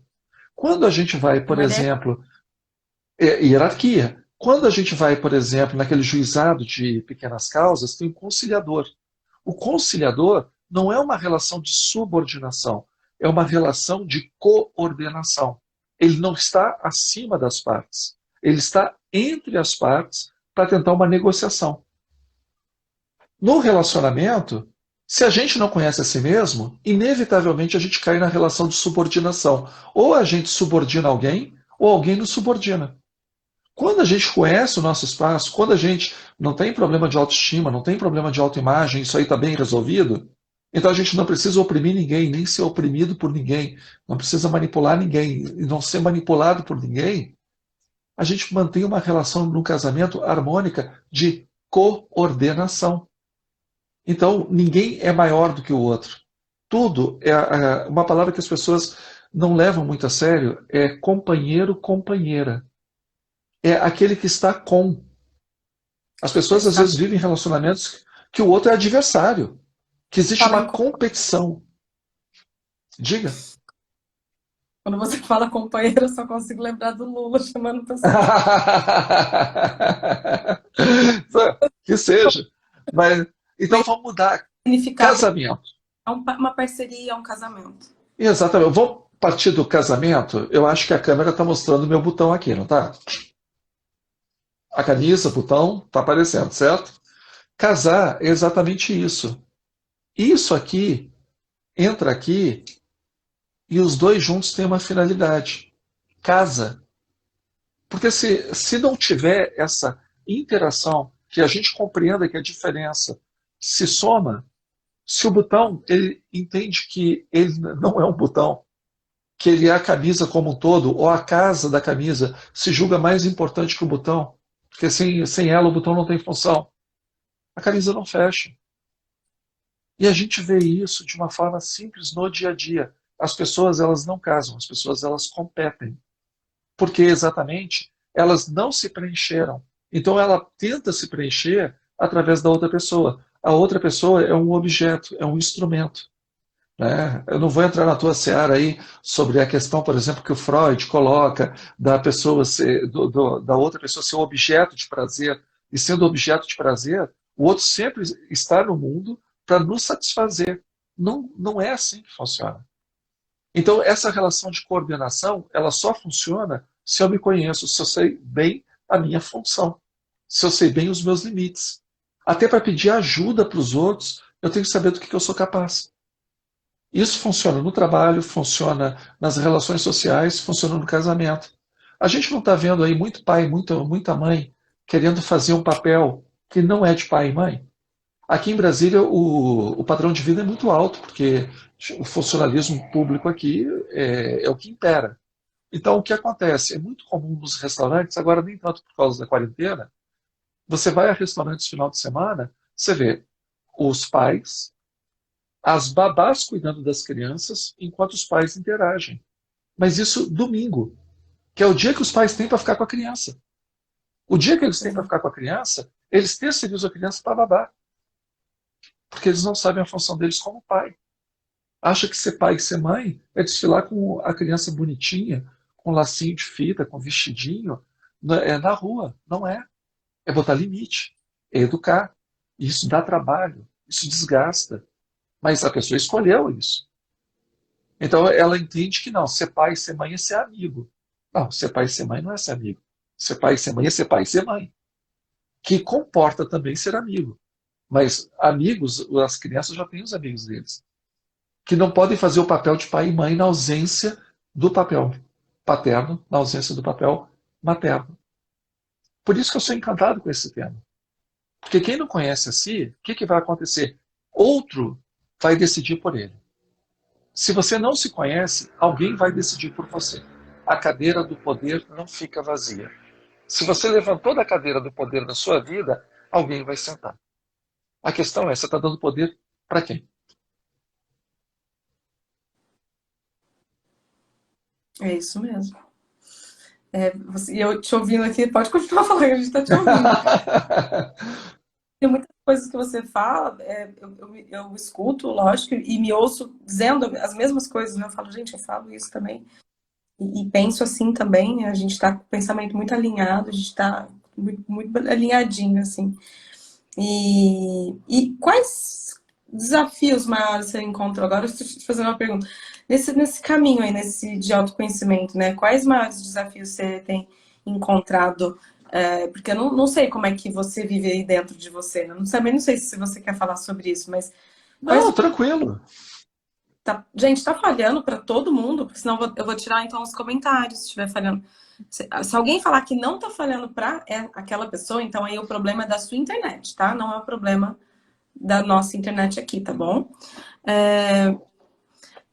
Quando a gente vai, por Uma ideia exemplo, hierarquia. Quando a gente vai, por exemplo, naquele juizado de pequenas causas, tem um conciliador. O conciliador não é uma relação de subordinação, é uma relação de coordenação. Ele não está acima das partes, ele está entre as partes para tentar uma negociação. No relacionamento, se a gente não conhece a si mesmo, inevitavelmente a gente cai na relação de subordinação. Ou a gente subordina alguém, ou alguém nos subordina. Quando a gente conhece o nosso espaço, quando a gente não tem problema de autoestima, não tem problema de autoimagem, isso aí está bem resolvido, então a gente não precisa oprimir ninguém, nem ser oprimido por ninguém, não precisa manipular ninguém e não ser manipulado por ninguém, a gente mantém uma relação no casamento harmônica de coordenação. Então, ninguém é maior do que o outro. Tudo uma palavra que as pessoas não levam muito a sério é companheiro, companheira. É aquele que está com. As pessoas às vezes vivem relacionamentos que o outro é adversário, que existe fala uma competição. Diga. Quando você fala companheiro, eu só consigo lembrar do Lula chamando pessoas Que seja. Mas, então de vamos mudar. significado. Casamento. É uma parceria, é um casamento. Exatamente. Vou partir do casamento. Eu acho que a câmera está mostrando o meu botão aqui, não está? A camisa, botão, está aparecendo, certo? Casar é exatamente isso. Isso aqui entra aqui e os dois juntos têm uma finalidade. Casa. Porque se não tiver essa interação, que a gente compreenda que a diferença se soma, se o botão ele entende que ele não é um botão, que ele é a camisa como um todo, ou a casa da camisa se julga mais importante que o botão, porque sem ela o botão não tem função, a camisa não fecha. E a gente vê isso de uma forma simples no dia a dia. As pessoas elas não casam, as pessoas elas competem. Porque exatamente elas não se preencheram. Então ela tenta se preencher através da outra pessoa. A outra pessoa é um objeto, é um instrumento. Né? Eu não vou entrar na tua seara aí sobre a questão, por exemplo, que o Freud coloca da pessoa da outra pessoa ser um objeto de prazer, e sendo objeto de prazer, o outro sempre está no mundo para nos satisfazer. Não, não é assim que funciona. Então, essa relação de coordenação, ela só funciona se eu me conheço, se eu sei bem a minha função, se eu sei bem os meus limites. Até para pedir ajuda para os outros, eu tenho que saber do que eu sou capaz. Isso funciona no trabalho, funciona nas relações sociais, funciona no casamento. A gente não está vendo aí muito pai, muita mãe querendo fazer um papel que não é de pai e mãe. Aqui em Brasília, o padrão de vida é muito alto, porque o funcionalismo público aqui é o que impera. Então, o que acontece? É muito comum nos restaurantes, agora nem tanto por causa da quarentena, você vai a restaurantes no final de semana, você vê os pais, as babás cuidando das crianças, enquanto os pais interagem. Mas isso domingo, que é o dia que os pais têm para ficar com a criança. O dia que eles têm para Exato. ficar com a criança, eles terceirizam a criança para babá, porque eles não sabem a função deles como pai. Acha que ser pai e ser mãe é desfilar com a criança bonitinha, com lacinho de fita, com vestidinho, na rua. Não é. É botar limite, é educar. Isso dá trabalho, isso desgasta. Mas a pessoa escolheu isso. Então ela entende que não, ser pai e ser mãe é ser amigo. Não, ser pai e ser mãe não é ser amigo. Ser pai e ser mãe é ser pai e ser mãe. Que comporta também ser amigo. Mas amigos, as crianças já têm os amigos deles. Que não podem fazer o papel de pai e mãe na ausência do papel paterno, na ausência do papel materno. Por isso que eu sou encantado com esse tema. Porque quem não conhece a si, o que vai acontecer? Outro vai decidir por ele. Se você não se conhece, alguém vai decidir por você. A cadeira do poder não fica vazia. Se você levantou da cadeira do poder na sua vida, alguém vai sentar. A questão é, você está dando poder para quem? É isso mesmo. E eu te ouvindo aqui, pode continuar falando, a gente está te ouvindo. Tem muitas coisas que você fala, eu escuto, lógico, e me ouço dizendo as mesmas coisas, né? Eu falo, gente, eu falo isso também. E penso assim também, né? A gente está com o pensamento muito alinhado, a gente está muito alinhadinho, assim. E quais desafios maiores você encontrou? Agora eu estou te fazendo uma pergunta. Nesse caminho aí, de autoconhecimento, né? Quais maiores desafios você tem encontrado? Porque eu não sei como é que você vive aí dentro de você, né? Também não sei se você quer falar sobre isso, mas Não, quais... tranquilo. Gente, tá falhando para todo mundo, porque senão eu vou tirar então os comentários se estiver falhando. Se alguém falar que não tá falhando para aquela pessoa, então aí o problema é da sua internet, tá? Não é o problema da nossa internet aqui, tá bom?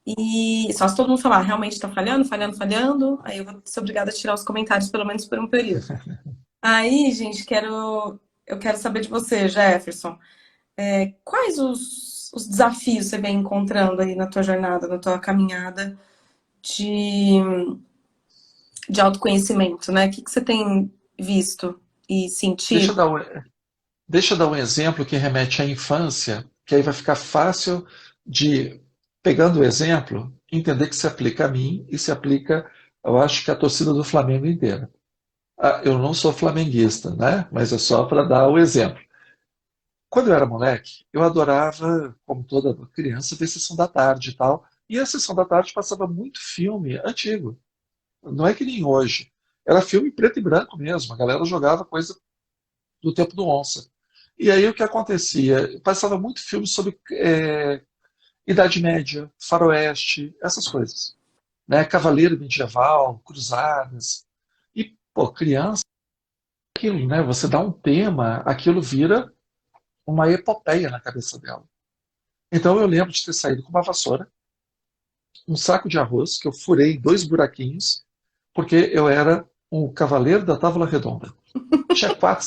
E só se todo mundo falar, realmente tá falhando, falhando, falhando, aí eu vou ser obrigada a tirar os comentários, pelo menos por um período. Aí, gente, eu quero saber de você, Jefferson. Quais os desafios você vem encontrando aí na tua jornada, na tua caminhada de, de autoconhecimento, né? O que você tem visto e Deixa eu sentido? dar um, deixa eu dar um exemplo que remete à infância, que aí vai ficar fácil de, pegando o exemplo, entender que se aplica a mim e se aplica, eu acho que a torcida do Flamengo inteira. Ah, eu não sou flamenguista, né? Mas é só para dar o exemplo. Quando eu era moleque, eu adorava, como toda criança, ver Sessão da Tarde e tal. E a Sessão da Tarde passava muito filme antigo. Não é que nem hoje. Era filme preto e branco mesmo. A galera jogava coisa do tempo do Onça. E aí o que acontecia? Passava muito filme sobre Idade Média, Faroeste, essas coisas. Né? Cavaleiro medieval, cruzadas. E, pô, criança, aquilo, né? Você dá um tema, aquilo vira uma epopeia na cabeça dela. Então eu lembro de ter saído com uma vassoura, um saco de arroz, que eu furei 2 buraquinhos, porque eu era um cavaleiro da Távola Redonda. Tinha 4,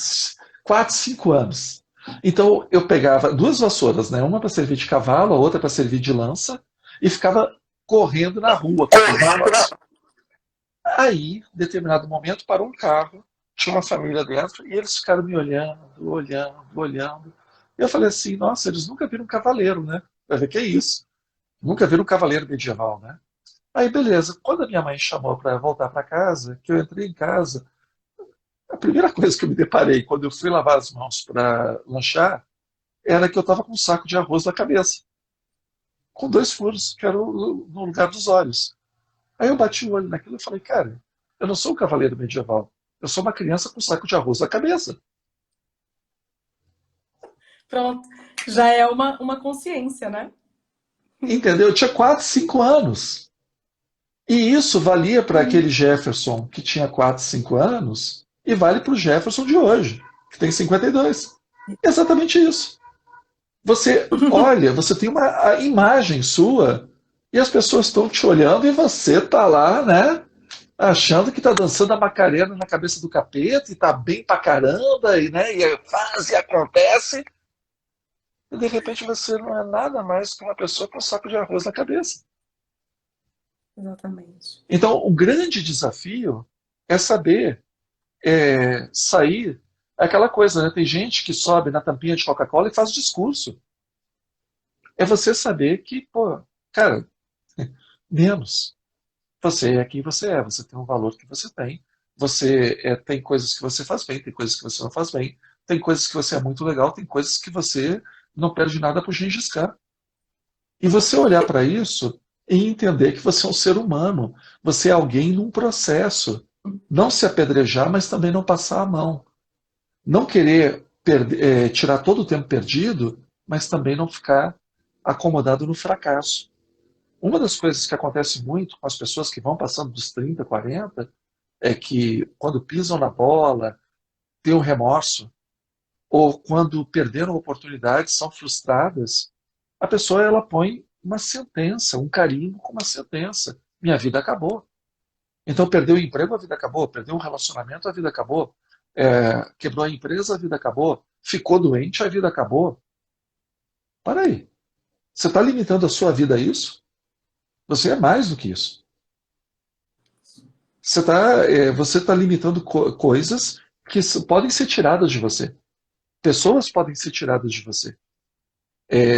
5 anos. Então eu pegava 2 vassouras, né? Uma para servir de cavalo, a outra para servir de lança, e ficava correndo na rua com aquele negócio. Aí, em determinado momento, parou um carro, tinha uma família dentro, e eles ficaram me olhando, olhando, olhando. E eu falei assim, nossa, eles nunca viram um cavaleiro, né? Eu falei, que é isso? Nunca viram um cavaleiro medieval, né? Aí, beleza. Quando a minha mãe chamou para voltar para casa, que eu entrei em casa, a primeira coisa que eu me deparei quando eu fui lavar as mãos para lanchar era que eu estava com um saco de arroz na cabeça, com 2 furos, que eram no lugar dos olhos. Aí eu bati o olho naquilo e falei, cara, eu não sou um cavaleiro medieval. Eu sou uma criança com um saco de arroz na cabeça. Pronto, já é uma consciência, né? Entendeu? Eu tinha 4, 5 anos. E isso valia para aquele Jefferson que tinha 4, 5 anos e vale para o Jefferson de hoje, que tem 52. Exatamente isso. Você olha, você tem uma a imagem sua e as pessoas estão te olhando e você está lá, né? achando que tá dançando a Macarena na cabeça do capeta e tá bem pra caramba, e, né, e faz e acontece, e de repente você não é nada mais que uma pessoa com um saco de arroz na cabeça. Exatamente. Então, o grande desafio é saber sair. É aquela coisa, né? Tem gente que sobe na tampinha de Coca-Cola e faz discurso. É você saber que, pô, cara, menos. Você é quem você é, você tem um valor que você tem. Você tem coisas que você faz bem, tem coisas que você não faz bem, tem coisas que você é muito legal, tem coisas que você não perde nada por Gengis Khan. E você olhar para isso e entender que você é um ser humano, você é alguém num processo. Não se apedrejar, mas também não passar a mão. Não querer tirar todo o tempo perdido, mas também não ficar acomodado no fracasso. Uma das coisas que acontece muito com as pessoas que vão passando dos 30, 40, é que quando pisam na bola, têm um remorso, ou quando perderam oportunidades, são frustradas, a pessoa ela põe uma sentença, um carimbo com uma sentença. Minha vida acabou. Então perdeu o emprego, a vida acabou. Perdeu um relacionamento, a vida acabou. Quebrou a empresa, a vida acabou. Ficou doente, a vida acabou. Para aí. Você está limitando a sua vida a isso? Você é mais do que isso. Você tá limitando coisas que podem ser tiradas de você. Pessoas podem ser tiradas de você.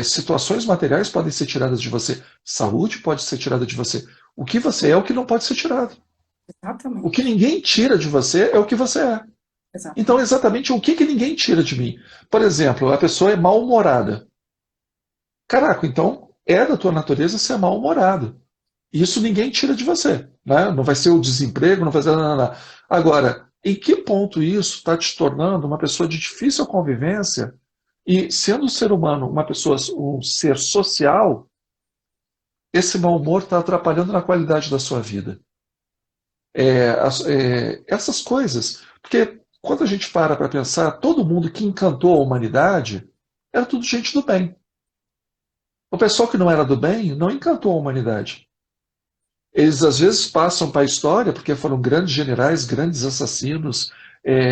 Situações materiais podem ser tiradas de você. Saúde pode ser tirada de você. O que você é o que não pode ser tirado. O que Exatamente. ninguém tira de você é o que você é. Então, Exatamente. exatamente o que ninguém tira de mim. Por exemplo, a pessoa é mal-humorada. Caraca, então é da tua natureza ser mal-humorado. Isso ninguém tira de você. Né? Não vai ser o desemprego, não vai ser. Não, não, não. Agora, em que ponto isso está te tornando uma pessoa de difícil convivência e, sendo um ser humano, uma pessoa, um ser social, esse mau humor está atrapalhando na qualidade da sua vida? Essas coisas. Porque quando a gente para pensar, todo mundo que encantou a humanidade era tudo gente do bem. O pessoal que não era do bem não encantou a humanidade. Eles às vezes passam para a história porque foram grandes generais, grandes assassinos,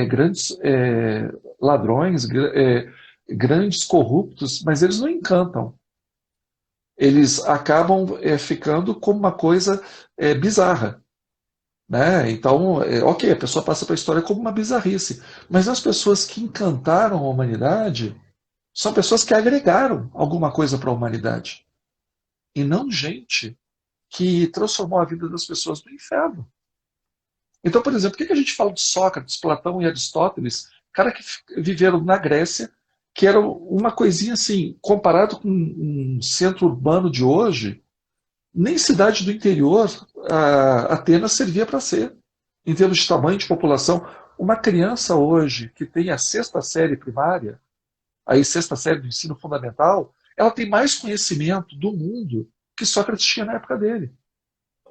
grandes ladrões, grandes corruptos, mas eles não encantam. Eles acabam ficando como uma coisa bizarra. Né? Então, ok, a pessoa passa para a história como uma bizarrice, mas as pessoas que encantaram a humanidade são pessoas que agregaram alguma coisa para a humanidade, e não gente que transformou a vida das pessoas no inferno. Então, por exemplo, por que a gente fala de Sócrates, Platão e Aristóteles, cara que viveram na Grécia, que era uma coisinha assim, comparado com um centro urbano de hoje, nem cidade do interior a Atenas servia para ser, em termos de tamanho de população. Uma criança hoje que tem a sexta série primária, aí sexta série do ensino fundamental, ela tem mais conhecimento do mundo que Sócrates tinha na época dele.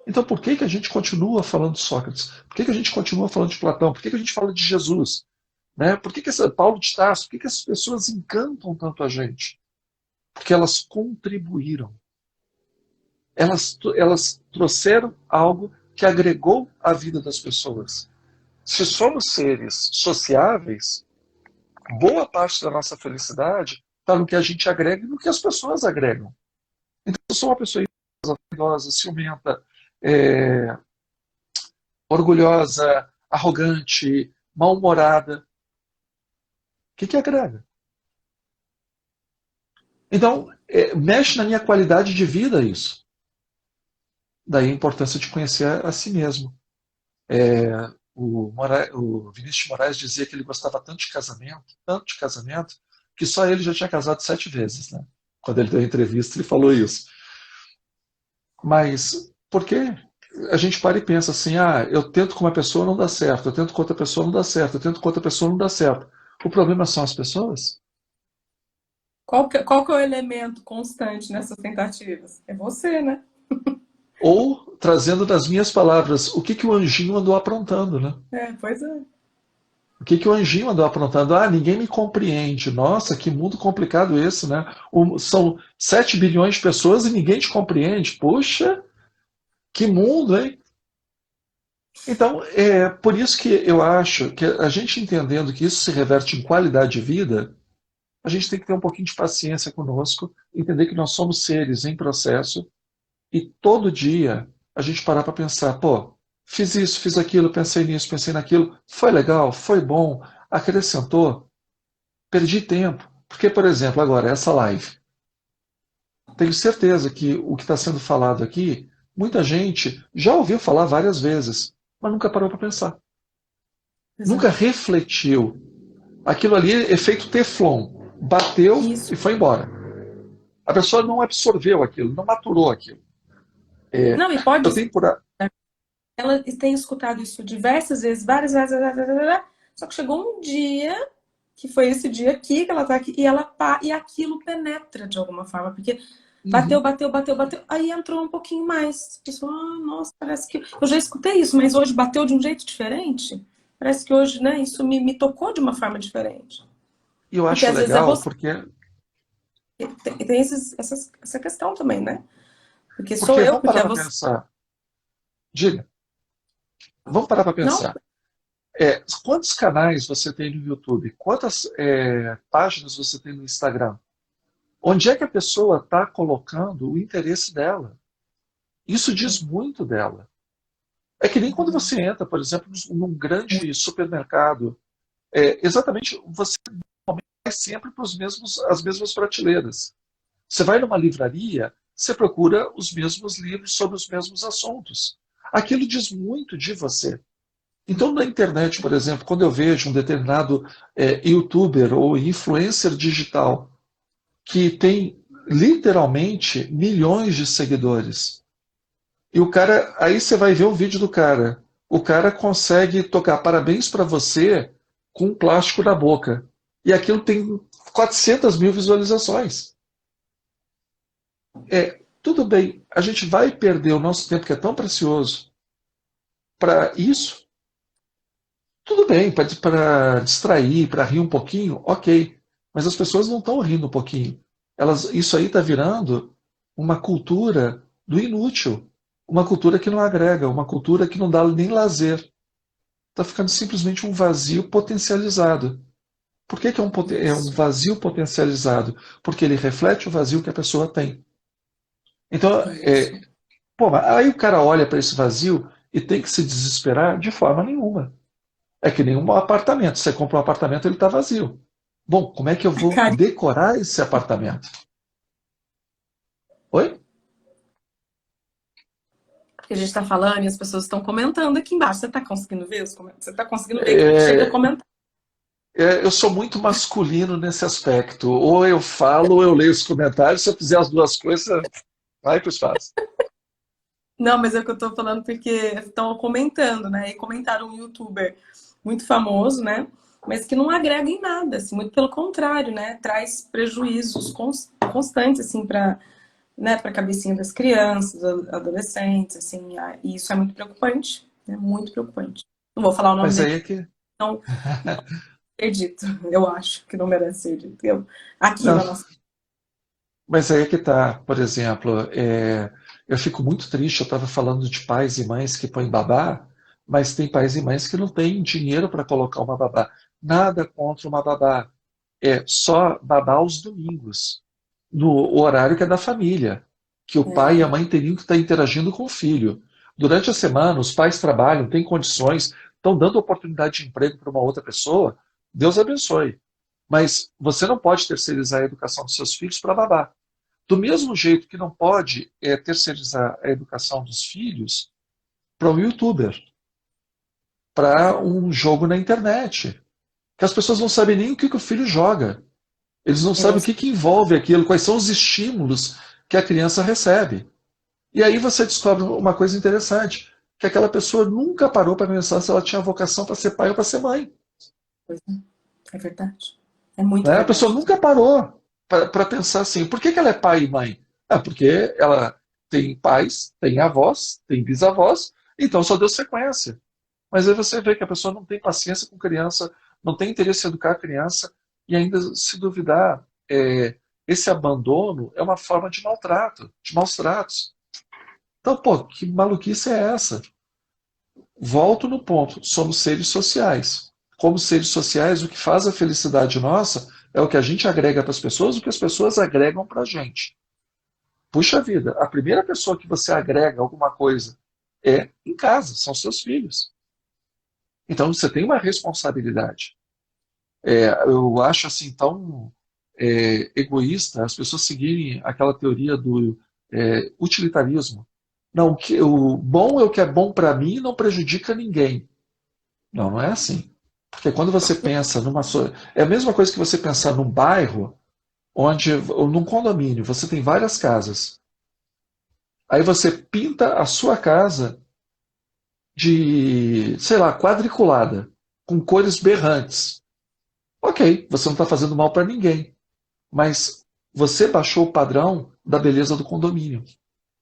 Então por que a gente continua falando de Sócrates? Por que a gente continua falando de Platão? Por que a gente fala de Jesus? Né? Por que Paulo de Tarso? Por que essas pessoas encantam tanto a gente? Porque elas contribuíram. Elas trouxeram algo que agregou a vida das pessoas. Se somos seres sociáveis, boa parte da nossa felicidade está no que a gente agrega e no que as pessoas agregam. Então, eu sou uma pessoa idosa, ciumenta, é, orgulhosa, arrogante, mal-humorada. O que agrega? Então, mexe na minha qualidade de vida isso. Daí a importância de conhecer a si mesmo. O Vinícius de Moraes dizia que ele gostava tanto de casamento, que só ele já tinha casado 7 vezes. Né? Quando ele deu a entrevista, ele falou isso. Mas por que a gente para e pensa assim, eu tento com uma pessoa, não dá certo, eu tento com outra pessoa, não dá certo, eu tento com outra pessoa, não dá certo. O problema são as pessoas? Qual que é o elemento constante nessas tentativas? É você, né? Ou, trazendo das minhas palavras, o que o anjinho andou aprontando, né? Pois é. O que o anjinho andou aprontando? Ninguém me compreende. Nossa, que mundo complicado esse, né? São 7 bilhões de pessoas e ninguém te compreende. Poxa, que mundo, hein? Então, é por isso que eu acho que a gente entendendo que isso se reverte em qualidade de vida, a gente tem que ter um pouquinho de paciência conosco, entender que nós somos seres em processo e todo dia a gente parar para pensar, pô, fiz isso, fiz aquilo, pensei nisso, pensei naquilo, foi legal, foi bom, acrescentou, perdi tempo. Porque, por exemplo, agora, essa live. Tenho certeza que o que está sendo falado aqui, muita gente já ouviu falar várias vezes, mas nunca parou para pensar. Nunca Exato. refletiu. Aquilo ali é efeito Teflon. Bateu Isso. e foi embora. A pessoa não absorveu aquilo, não maturou aquilo. Não, e pode Eu ser. tenho por. Ela tem escutado isso diversas vezes, várias vezes, só que chegou um dia, que foi esse dia aqui, que ela tá aqui, e aquilo penetra de alguma forma, porque bateu, Uhum. bateu, bateu, bateu, aí entrou um pouquinho mais. Pessoal, nossa, parece que eu já escutei isso, mas hoje bateu de um jeito diferente. Parece que hoje, né, isso me tocou de uma forma diferente. E eu Porque acho às vezes é legal você, porque, tem essa questão também, né? Porque sou porque eu, vamos porque parar é para você. pensar. Diga, vamos parar para Não, pensar. Quantos canais você tem no YouTube? Quantas páginas você tem no Instagram? Onde é que a pessoa está colocando o interesse dela? Isso diz muito dela. É que nem é quando verdade. você entra, por exemplo, num grande supermercado. Exatamente, você vai sempre para as mesmas prateleiras. Você vai numa livraria, você procura os mesmos livros sobre os mesmos assuntos. Aquilo diz muito de você. Então, na internet, por exemplo, quando eu vejo um determinado youtuber ou influencer digital que tem literalmente milhões de seguidores, e o cara, aí você vai ver o vídeo do cara. O cara consegue tocar parabéns para você com um plástico na boca. E aquilo tem 400 mil visualizações. Tudo bem, a gente vai perder o nosso tempo que é tão precioso para isso. Tudo bem, para distrair, para rir um pouquinho, ok. Mas as pessoas não estão rindo um pouquinho. Isso aí está virando uma cultura do inútil. Uma cultura que não agrega, uma cultura que não dá nem lazer. Está ficando simplesmente um vazio potencializado. Por que, que é um Isso. vazio potencializado? Porque ele reflete o vazio que a pessoa tem. Então, Isso. pô, mas aí o cara olha para esse vazio e tem que se desesperar de forma nenhuma. É que nem um apartamento. Você compra um apartamento, ele está vazio. Bom, como é que eu vou Cara, decorar esse apartamento? Oi? que a gente está falando e as pessoas estão comentando aqui embaixo. Você está conseguindo ver os comentários? Você está conseguindo ver que chega É, comentário? eu sou muito masculino nesse aspecto. Ou eu falo, ou eu leio os comentários. Se eu fizer as duas coisas, vai para o espaço. Não, mas é o que eu estou falando porque estão comentando, né? E comentaram um youtuber muito famoso, né? Mas que não agrega em nada, assim, muito pelo contrário, né? Traz prejuízos constantes, assim, para, né, para a cabecinha das crianças, adolescentes, assim, e isso é muito preocupante, é muito preocupante. Não vou falar o nome Mas dele, aí é que. não ser dito, eu acho que não merece ser dito. Aqui Não, na nossa. mas aí é que tá. Por exemplo, eu fico muito triste. Eu estava falando de pais e mães que põem babá, mas tem pais e mães que não têm dinheiro para colocar uma babá. Nada contra uma babá. É só babá aos domingos, no horário que é da família, que o pai e a É, mãe teriam que estar interagindo com o filho. Durante a semana, os pais trabalham, têm condições, estão dando oportunidade de emprego para uma outra pessoa. Deus abençoe. Mas você não pode terceirizar a educação dos seus filhos para babá. Do mesmo jeito que não pode terceirizar a educação dos filhos para um youtuber, para um jogo na internet. Que as pessoas não sabem nem o que o filho joga. Eles não e não, sabem o que envolve aquilo, quais são os estímulos que a criança recebe. E aí você descobre uma coisa interessante, que aquela pessoa nunca parou para pensar se ela tinha vocação para ser pai ou para ser mãe. é verdade. É muito Né? A pessoa verdade. nunca parou para pensar assim, por que, que ela é pai e mãe? Ah, porque ela tem pais, tem avós, tem bisavós, então só Deus sequência. Mas aí você vê que a pessoa não tem paciência com criança, não tem interesse em educar a criança, e ainda se duvidar, esse abandono é uma forma de maltrato, de maus tratos. Então, pô, que maluquice é essa? volto no ponto, somos seres sociais. Como seres sociais, o que faz a felicidade nossa é o que a gente agrega para as pessoas, o que as pessoas agregam para a gente. Puxa vida, a primeira pessoa que você agrega alguma coisa é em casa, são seus filhos. Então você tem uma responsabilidade. Eu acho assim tão egoísta as pessoas seguirem aquela teoria do utilitarismo. Não, o bom é o que é bom para mim e não prejudica ninguém. Não, não é assim. Porque quando você pensa numa. É a mesma coisa que você pensar num bairro onde, ou num condomínio, você tem várias casas. Aí você pinta a sua casa de, sei lá, quadriculada, com cores berrantes. Ok, você não está fazendo mal para ninguém. Mas você baixou o padrão da beleza do condomínio.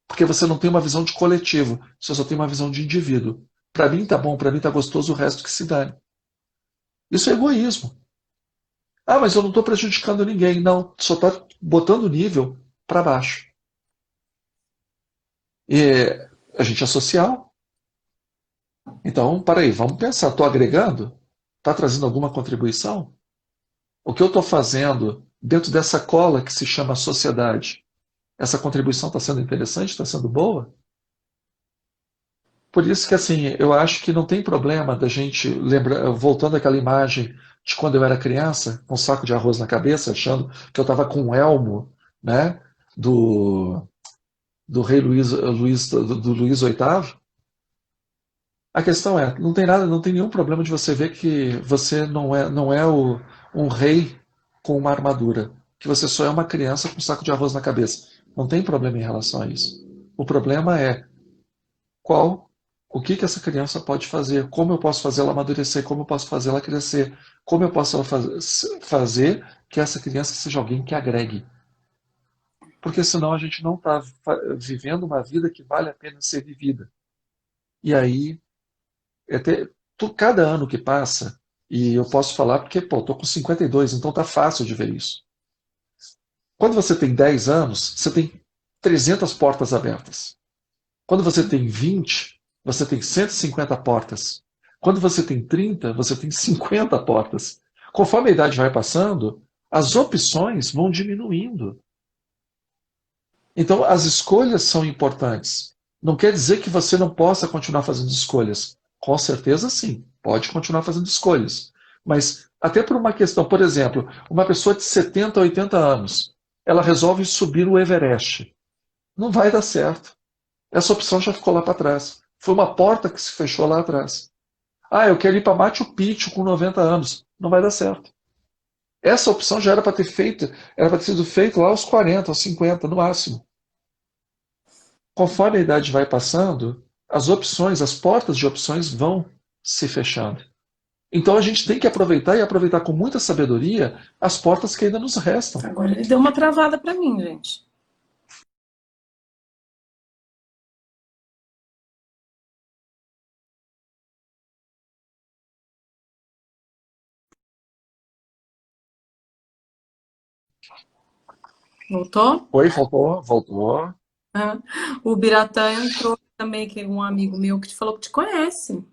Porque você não tem uma visão de coletivo, você só tem uma visão de indivíduo. Para mim tá bom, para mim tá gostoso, o resto que se dane. Isso é egoísmo. Ah, mas eu não estou prejudicando ninguém. Não, só está botando o nível para baixo. E a gente é social. Então, peraí, vamos pensar. Estou agregando? Está trazendo alguma contribuição? O que eu estou fazendo dentro dessa cola que se chama sociedade? Essa contribuição está sendo interessante? Está sendo boa? Por isso que, assim, eu acho que não tem problema da gente lembrar, voltando àquela imagem de quando eu era criança, com um saco de arroz na cabeça, achando que eu estava com um elmo, né, do, do rei do Luís VIII. A questão é, não tem nada, não tem nenhum problema de você ver que você não é um rei com uma armadura, que você só é uma criança com um saco de arroz na cabeça. Não tem problema em relação a isso. O problema é qual, o que essa criança pode fazer, como eu posso fazê-la amadurecer, como eu posso fazê-la crescer, como eu posso fazer que essa criança seja alguém que agregue. Porque senão a gente não está vivendo uma vida que vale a pena ser vivida. E aí, cada ano que passa, e eu posso falar porque, pô, estou com 52, então tá fácil de ver isso. Quando você tem 10 anos, você tem 300 portas abertas. Quando você tem 20, você tem 150 portas. Quando você tem 30, você tem 50 portas. Conforme a idade vai passando, as opções vão diminuindo. Então, as escolhas são importantes. Não quer dizer que você não possa continuar fazendo escolhas. Com certeza, sim, pode continuar fazendo escolhas. Mas, até por uma questão, por exemplo, uma pessoa de 70, 80 anos, ela resolve subir o Everest. Não vai dar certo. Essa opção já ficou lá para trás. Foi uma porta que se fechou lá atrás. Ah, eu quero ir para Machu Picchu com 90 anos. Não vai dar certo. Essa opção já era para ter feito, era para ter sido feita lá aos 40, aos 50, no máximo. Conforme a idade vai passando, as opções, as portas de opções vão se fechando. Então a gente tem que aproveitar e aproveitar com muita sabedoria as portas que ainda nos restam. Agora ele deu uma travada para mim, gente. Voltou? Oi, voltou, voltou. Ah, o Biratã entrou também, que é um amigo meu que te falou que te conhece.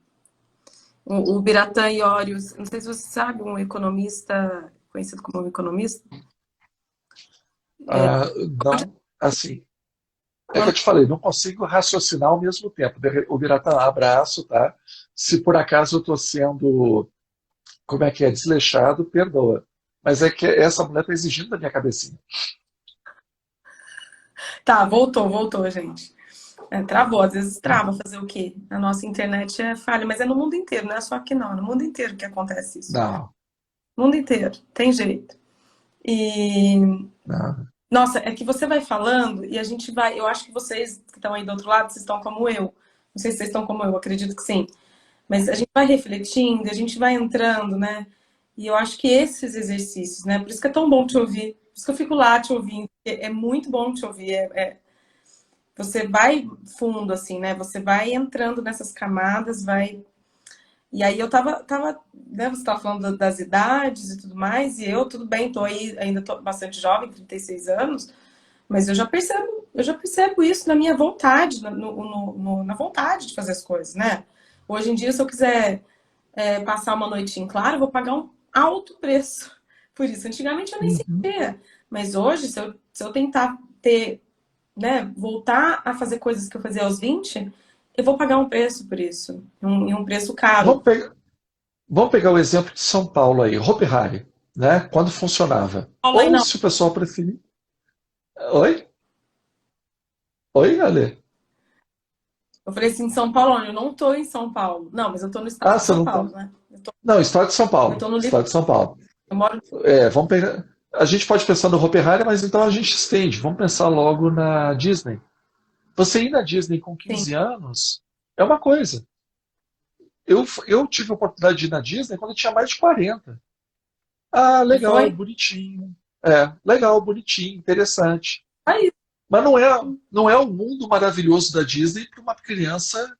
O Biratã Iórios, não sei se você sabe, um economista, conhecido como um economista. Ah, não, assim, é que eu te falei, não consigo raciocinar ao mesmo tempo. O Biratã, abraço, tá? Se por acaso eu estou sendo, como é que é, desleixado, perdoa. Mas é que essa mulher está exigindo da minha cabecinha. Tá, voltou, gente. Travou, às vezes trava, fazer o quê? A nossa internet é falha, mas é no mundo inteiro, não é só aqui não, é no mundo inteiro que acontece isso. Não, No mundo inteiro, tem jeito. E, não. nossa, é que você vai falando e a gente vai, eu acho que vocês que estão aí do outro lado, vocês estão como eu. Não sei se vocês estão como eu, acredito que sim. Mas a gente vai refletindo, a gente vai entrando, né? E eu acho que esses exercícios, né? Por isso que é tão bom te ouvir. Por isso que eu fico lá te ouvindo. É muito bom te ouvir. Você vai fundo, assim, né? Você vai entrando nessas camadas, vai. E aí eu tava, né? Você tava falando das idades e tudo mais, e eu, tudo bem, tô aí, ainda tô bastante jovem, 36 anos, mas eu já percebo isso na minha vontade, na vontade de fazer as coisas, né? Hoje em dia, se eu quiser passar uma noite em claro, eu vou pagar um alto preço por isso. Antigamente eu nem Uhum. sentia, mas hoje, se eu tentar ter, né, voltar a fazer coisas que eu fazia aos 20, eu vou pagar um preço por isso, e um preço caro. Vamos pegar, vamos pegar o exemplo de São Paulo aí, Hopi Hari, né? Quando funcionava. Online Ou não. se o pessoal preferir. Oi? Oi, Ale? Eu falei assim, São Paulo, eu não tô em São Paulo. Não, mas eu tô no estado Ah, de você São não tá. Paulo, né? Não, Estado de São Eu Paulo. tô no litoral, Estado de São Paulo. eu moro. É, vamos pegar. A gente pode pensar no Hopi Hari, mas então a gente estende. Vamos pensar logo na Disney. Você ir na Disney com Sim, 15 anos é uma coisa. Eu tive a oportunidade de ir na Disney quando eu tinha mais de 40. Ah, e legal, foi? bonitinho. É, legal, bonitinho, interessante. Aí, Mas não é o mundo maravilhoso da Disney para uma criança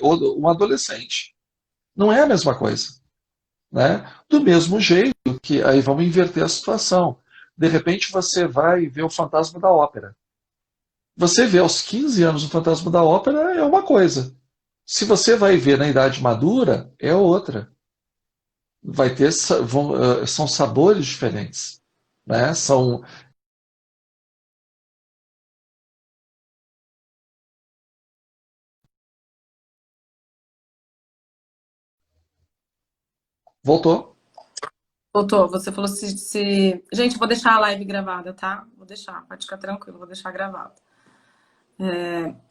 ou um adolescente. Não é a mesma coisa, né? Do mesmo jeito que aí vamos inverter a situação. De repente você vai ver o Fantasma da Ópera. Você vê aos 15 anos o Fantasma da Ópera é uma coisa. Se você vai ver na idade madura, é outra. Vai ter, são sabores diferentes, né? São, voltou? voltou, você falou Gente, eu vou deixar a live gravada, tá? Vou deixar, pode ficar tranquilo, vou deixar gravado.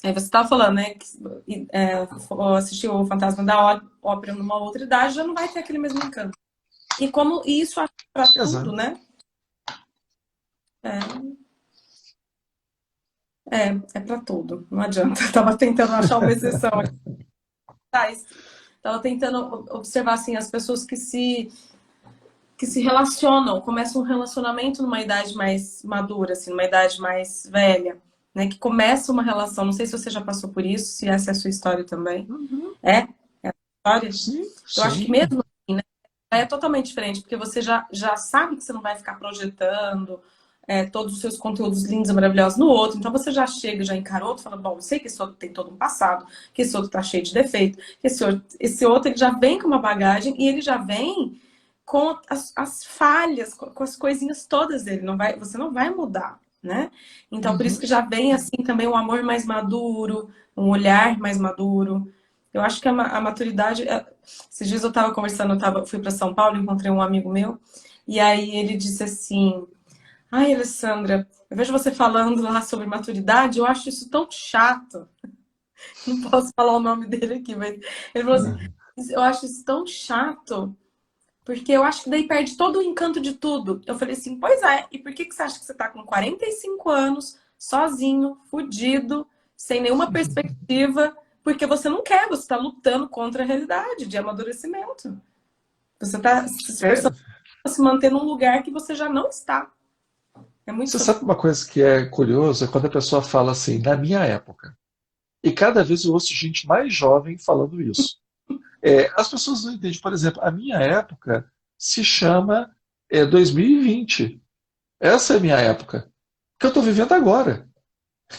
Aí você estava falando, né, que assistir o Fantasma da Ópera numa outra idade já não vai ter aquele mesmo encanto. E isso é para tudo, Exato. né? É, é para tudo, não adianta. Eu tava tentando achar uma exceção aqui. Tava tentando observar, assim, as pessoas que se relacionam, começam um relacionamento numa idade mais madura, assim, numa idade mais velha, né? Que começa uma relação, não sei se você já passou por isso, se essa é a sua história também. Uhum. É? É a história? Sim, Eu acho que sim. mesmo assim, né, é totalmente diferente, porque você já sabe que você não vai ficar projetando todos os seus conteúdos lindos e maravilhosos no outro, então você já chega, já encara outro, fala, bom, eu sei que esse outro tem todo um passado, que esse outro tá cheio de defeito, que esse outro ele já vem com uma bagagem e ele já vem com as falhas, com as coisinhas todas dele, você não vai mudar, né? Então, por isso Uhum. que já vem assim também um amor mais maduro, um olhar mais maduro. Eu acho que a maturidade. Esses dias eu estava conversando, fui para São Paulo, encontrei um amigo meu, e aí ele disse assim: Ai, Alessandra, eu vejo você falando lá sobre maturidade, eu acho isso tão chato. Não posso falar o nome dele aqui, mas ele falou assim: eu acho isso tão chato. Porque eu acho que daí perde todo o encanto de tudo. Eu falei assim, pois é, e por que que você acha que você tá com 45 anos, sozinho, fudido, sem nenhuma perspectiva? Porque você não quer, você tá lutando contra a realidade de amadurecimento. Você tá se É, esforçando para se manter num lugar que você já não está. É muito você sobre. sabe uma coisa que é curiosa? É quando a pessoa fala assim, na minha época. E cada vez eu ouço gente mais jovem falando isso. É, as pessoas não entendem. Por exemplo, a minha época se chama 2020. Essa é a minha época. Que eu estou vivendo agora.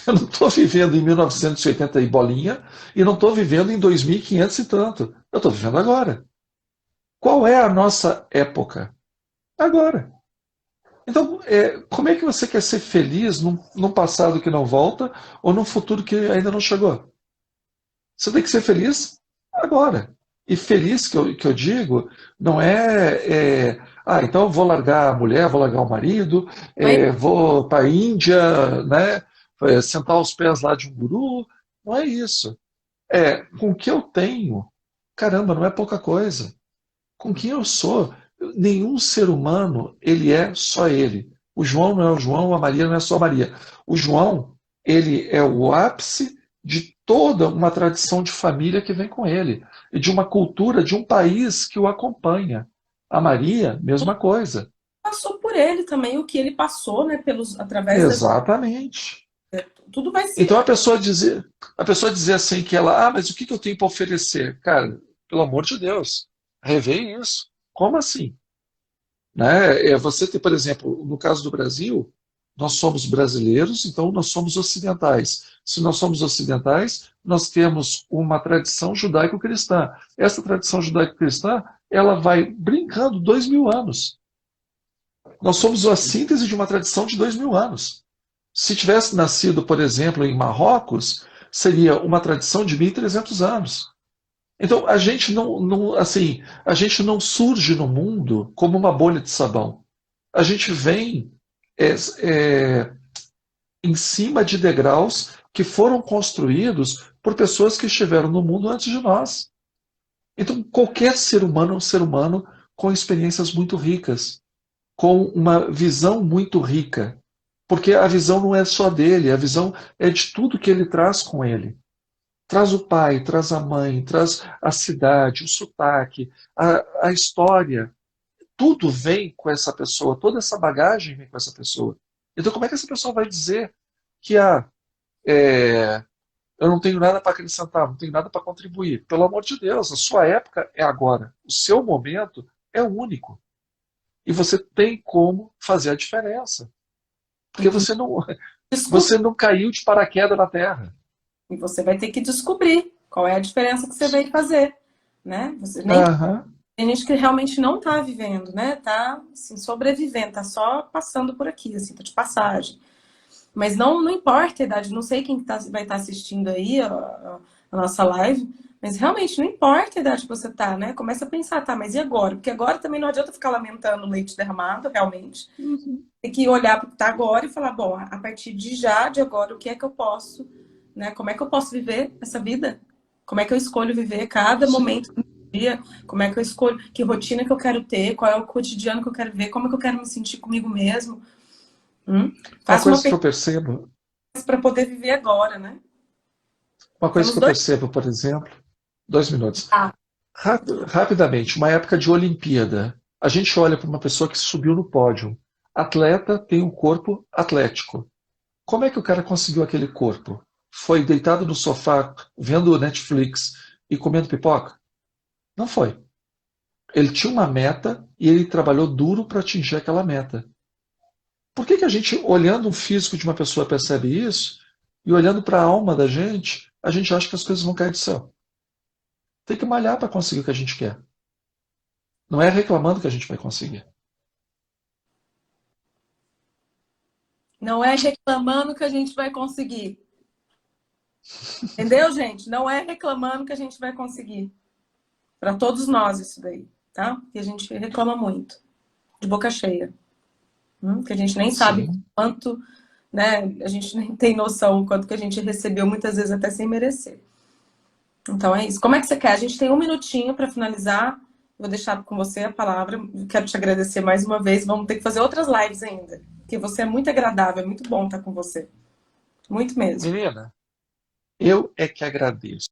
Eu não estou vivendo em 1980 e oitenta e bolinha e não estou vivendo em 2500 e tanto. Eu estou vivendo agora. Qual é a nossa época? Agora. Então, como é que você quer ser feliz num passado que não volta ou num futuro que ainda não chegou? Você tem que ser feliz agora. E feliz que eu digo não então eu vou largar a mulher, vou largar o marido, Mas vou para a Índia, né, sentar aos pés lá de um guru. Não é isso. Com o que eu tenho, caramba, não é pouca coisa. Com quem eu sou, nenhum ser humano, ele é só ele. O João não é o João, a Maria não é só a Maria. O João, ele é o ápice de toda uma tradição de família que vem com ele, e de uma cultura, de um país que o acompanha. A Maria, mesma coisa. passou por ele também, o que ele passou, né, através da. Exatamente. Tudo vai se. Então a pessoa dizer assim que ela, mas o que eu tenho para oferecer? Cara, pelo amor de Deus, revê isso. Como assim? Né? Você tem, por exemplo, no caso do Brasil, Nós somos brasileiros, então nós somos ocidentais. Se nós somos ocidentais, nós temos uma tradição judaico-cristã. Essa tradição judaico-cristã, ela vai brincando 2000 anos. Nós somos a síntese de uma tradição de 2000 anos. Se tivesse nascido, por exemplo, em Marrocos, seria uma tradição de 1300 anos. Então, a gente assim, a gente não surge no mundo como uma bolha de sabão. A gente vem é, é, em cima de degraus que foram construídos por pessoas que estiveram no mundo antes de nós. Então, qualquer ser humano é um ser humano com experiências muito ricas, com uma visão muito rica. Porque a visão não é só dele, a visão é de tudo que ele traz com ele. Traz o pai, traz a mãe, traz a cidade, o sotaque, a história. Tudo vem com essa pessoa, toda essa bagagem vem com essa pessoa. Então, como é que essa pessoa vai dizer que é, eu não tenho nada para acrescentar, não tenho nada para contribuir? Pelo amor de Deus, a sua época é agora. O seu momento é único. E você tem como fazer a diferença. Porque você não caiu de paraquedas na Terra. E você vai ter que descobrir qual é a diferença que você vai fazer, né? Você nem Aham. tem gente que realmente não tá vivendo, né? Tá assim, sobrevivendo, tá só passando por aqui, assim, tá de passagem. Mas não importa a idade, não sei quem vai estar assistindo aí a nossa live, mas realmente não importa a idade que você tá, né? Começa a pensar, tá, mas e agora? Porque agora também não adianta ficar lamentando o leite derramado, realmente. Uhum. Tem que olhar para o que tá agora e falar, bom, a partir de agora, o que é que eu posso, né? Como é que eu posso viver essa vida? Como é que eu escolho viver cada Sim. momento do dia? Como é que eu escolho, que rotina que eu quero ter? Qual é o cotidiano que eu quero ver? Como é que eu quero me sentir comigo mesmo? Uma Faça uma coisa que pesquisa eu percebo, para poder viver agora, né? uma coisa Temos que eu dois. percebo, por exemplo, 2 minutos. Ah, Rapidamente, uma época de Olimpíada. A gente olha para uma pessoa que subiu no pódio. Atleta tem um corpo atlético. Como é que o cara conseguiu aquele corpo? Foi deitado no sofá, vendo Netflix e comendo pipoca? Não foi. Ele tinha uma meta e ele trabalhou duro para atingir aquela meta. Por que que a gente, olhando o físico de uma pessoa, percebe isso? E olhando para a alma da gente, a gente acha que as coisas vão cair do céu. Tem que malhar para conseguir o que a gente quer. Não é reclamando que a gente vai conseguir. não é reclamando que a gente vai conseguir. Entendeu, gente? Não é reclamando que a gente vai conseguir. Para todos nós isso daí, tá? Que a gente reclama muito, de boca cheia. Que a gente nem sabe Sim. quanto, né? A gente nem tem noção do quanto que a gente recebeu, muitas vezes até sem merecer. Então é isso. Como é que você quer? A gente tem um minutinho para finalizar. Vou deixar com você a palavra. Quero te agradecer mais uma vez. Vamos ter que fazer outras lives ainda. Porque você é muito agradável, é muito bom estar com você. Muito mesmo. Menina, eu é que agradeço.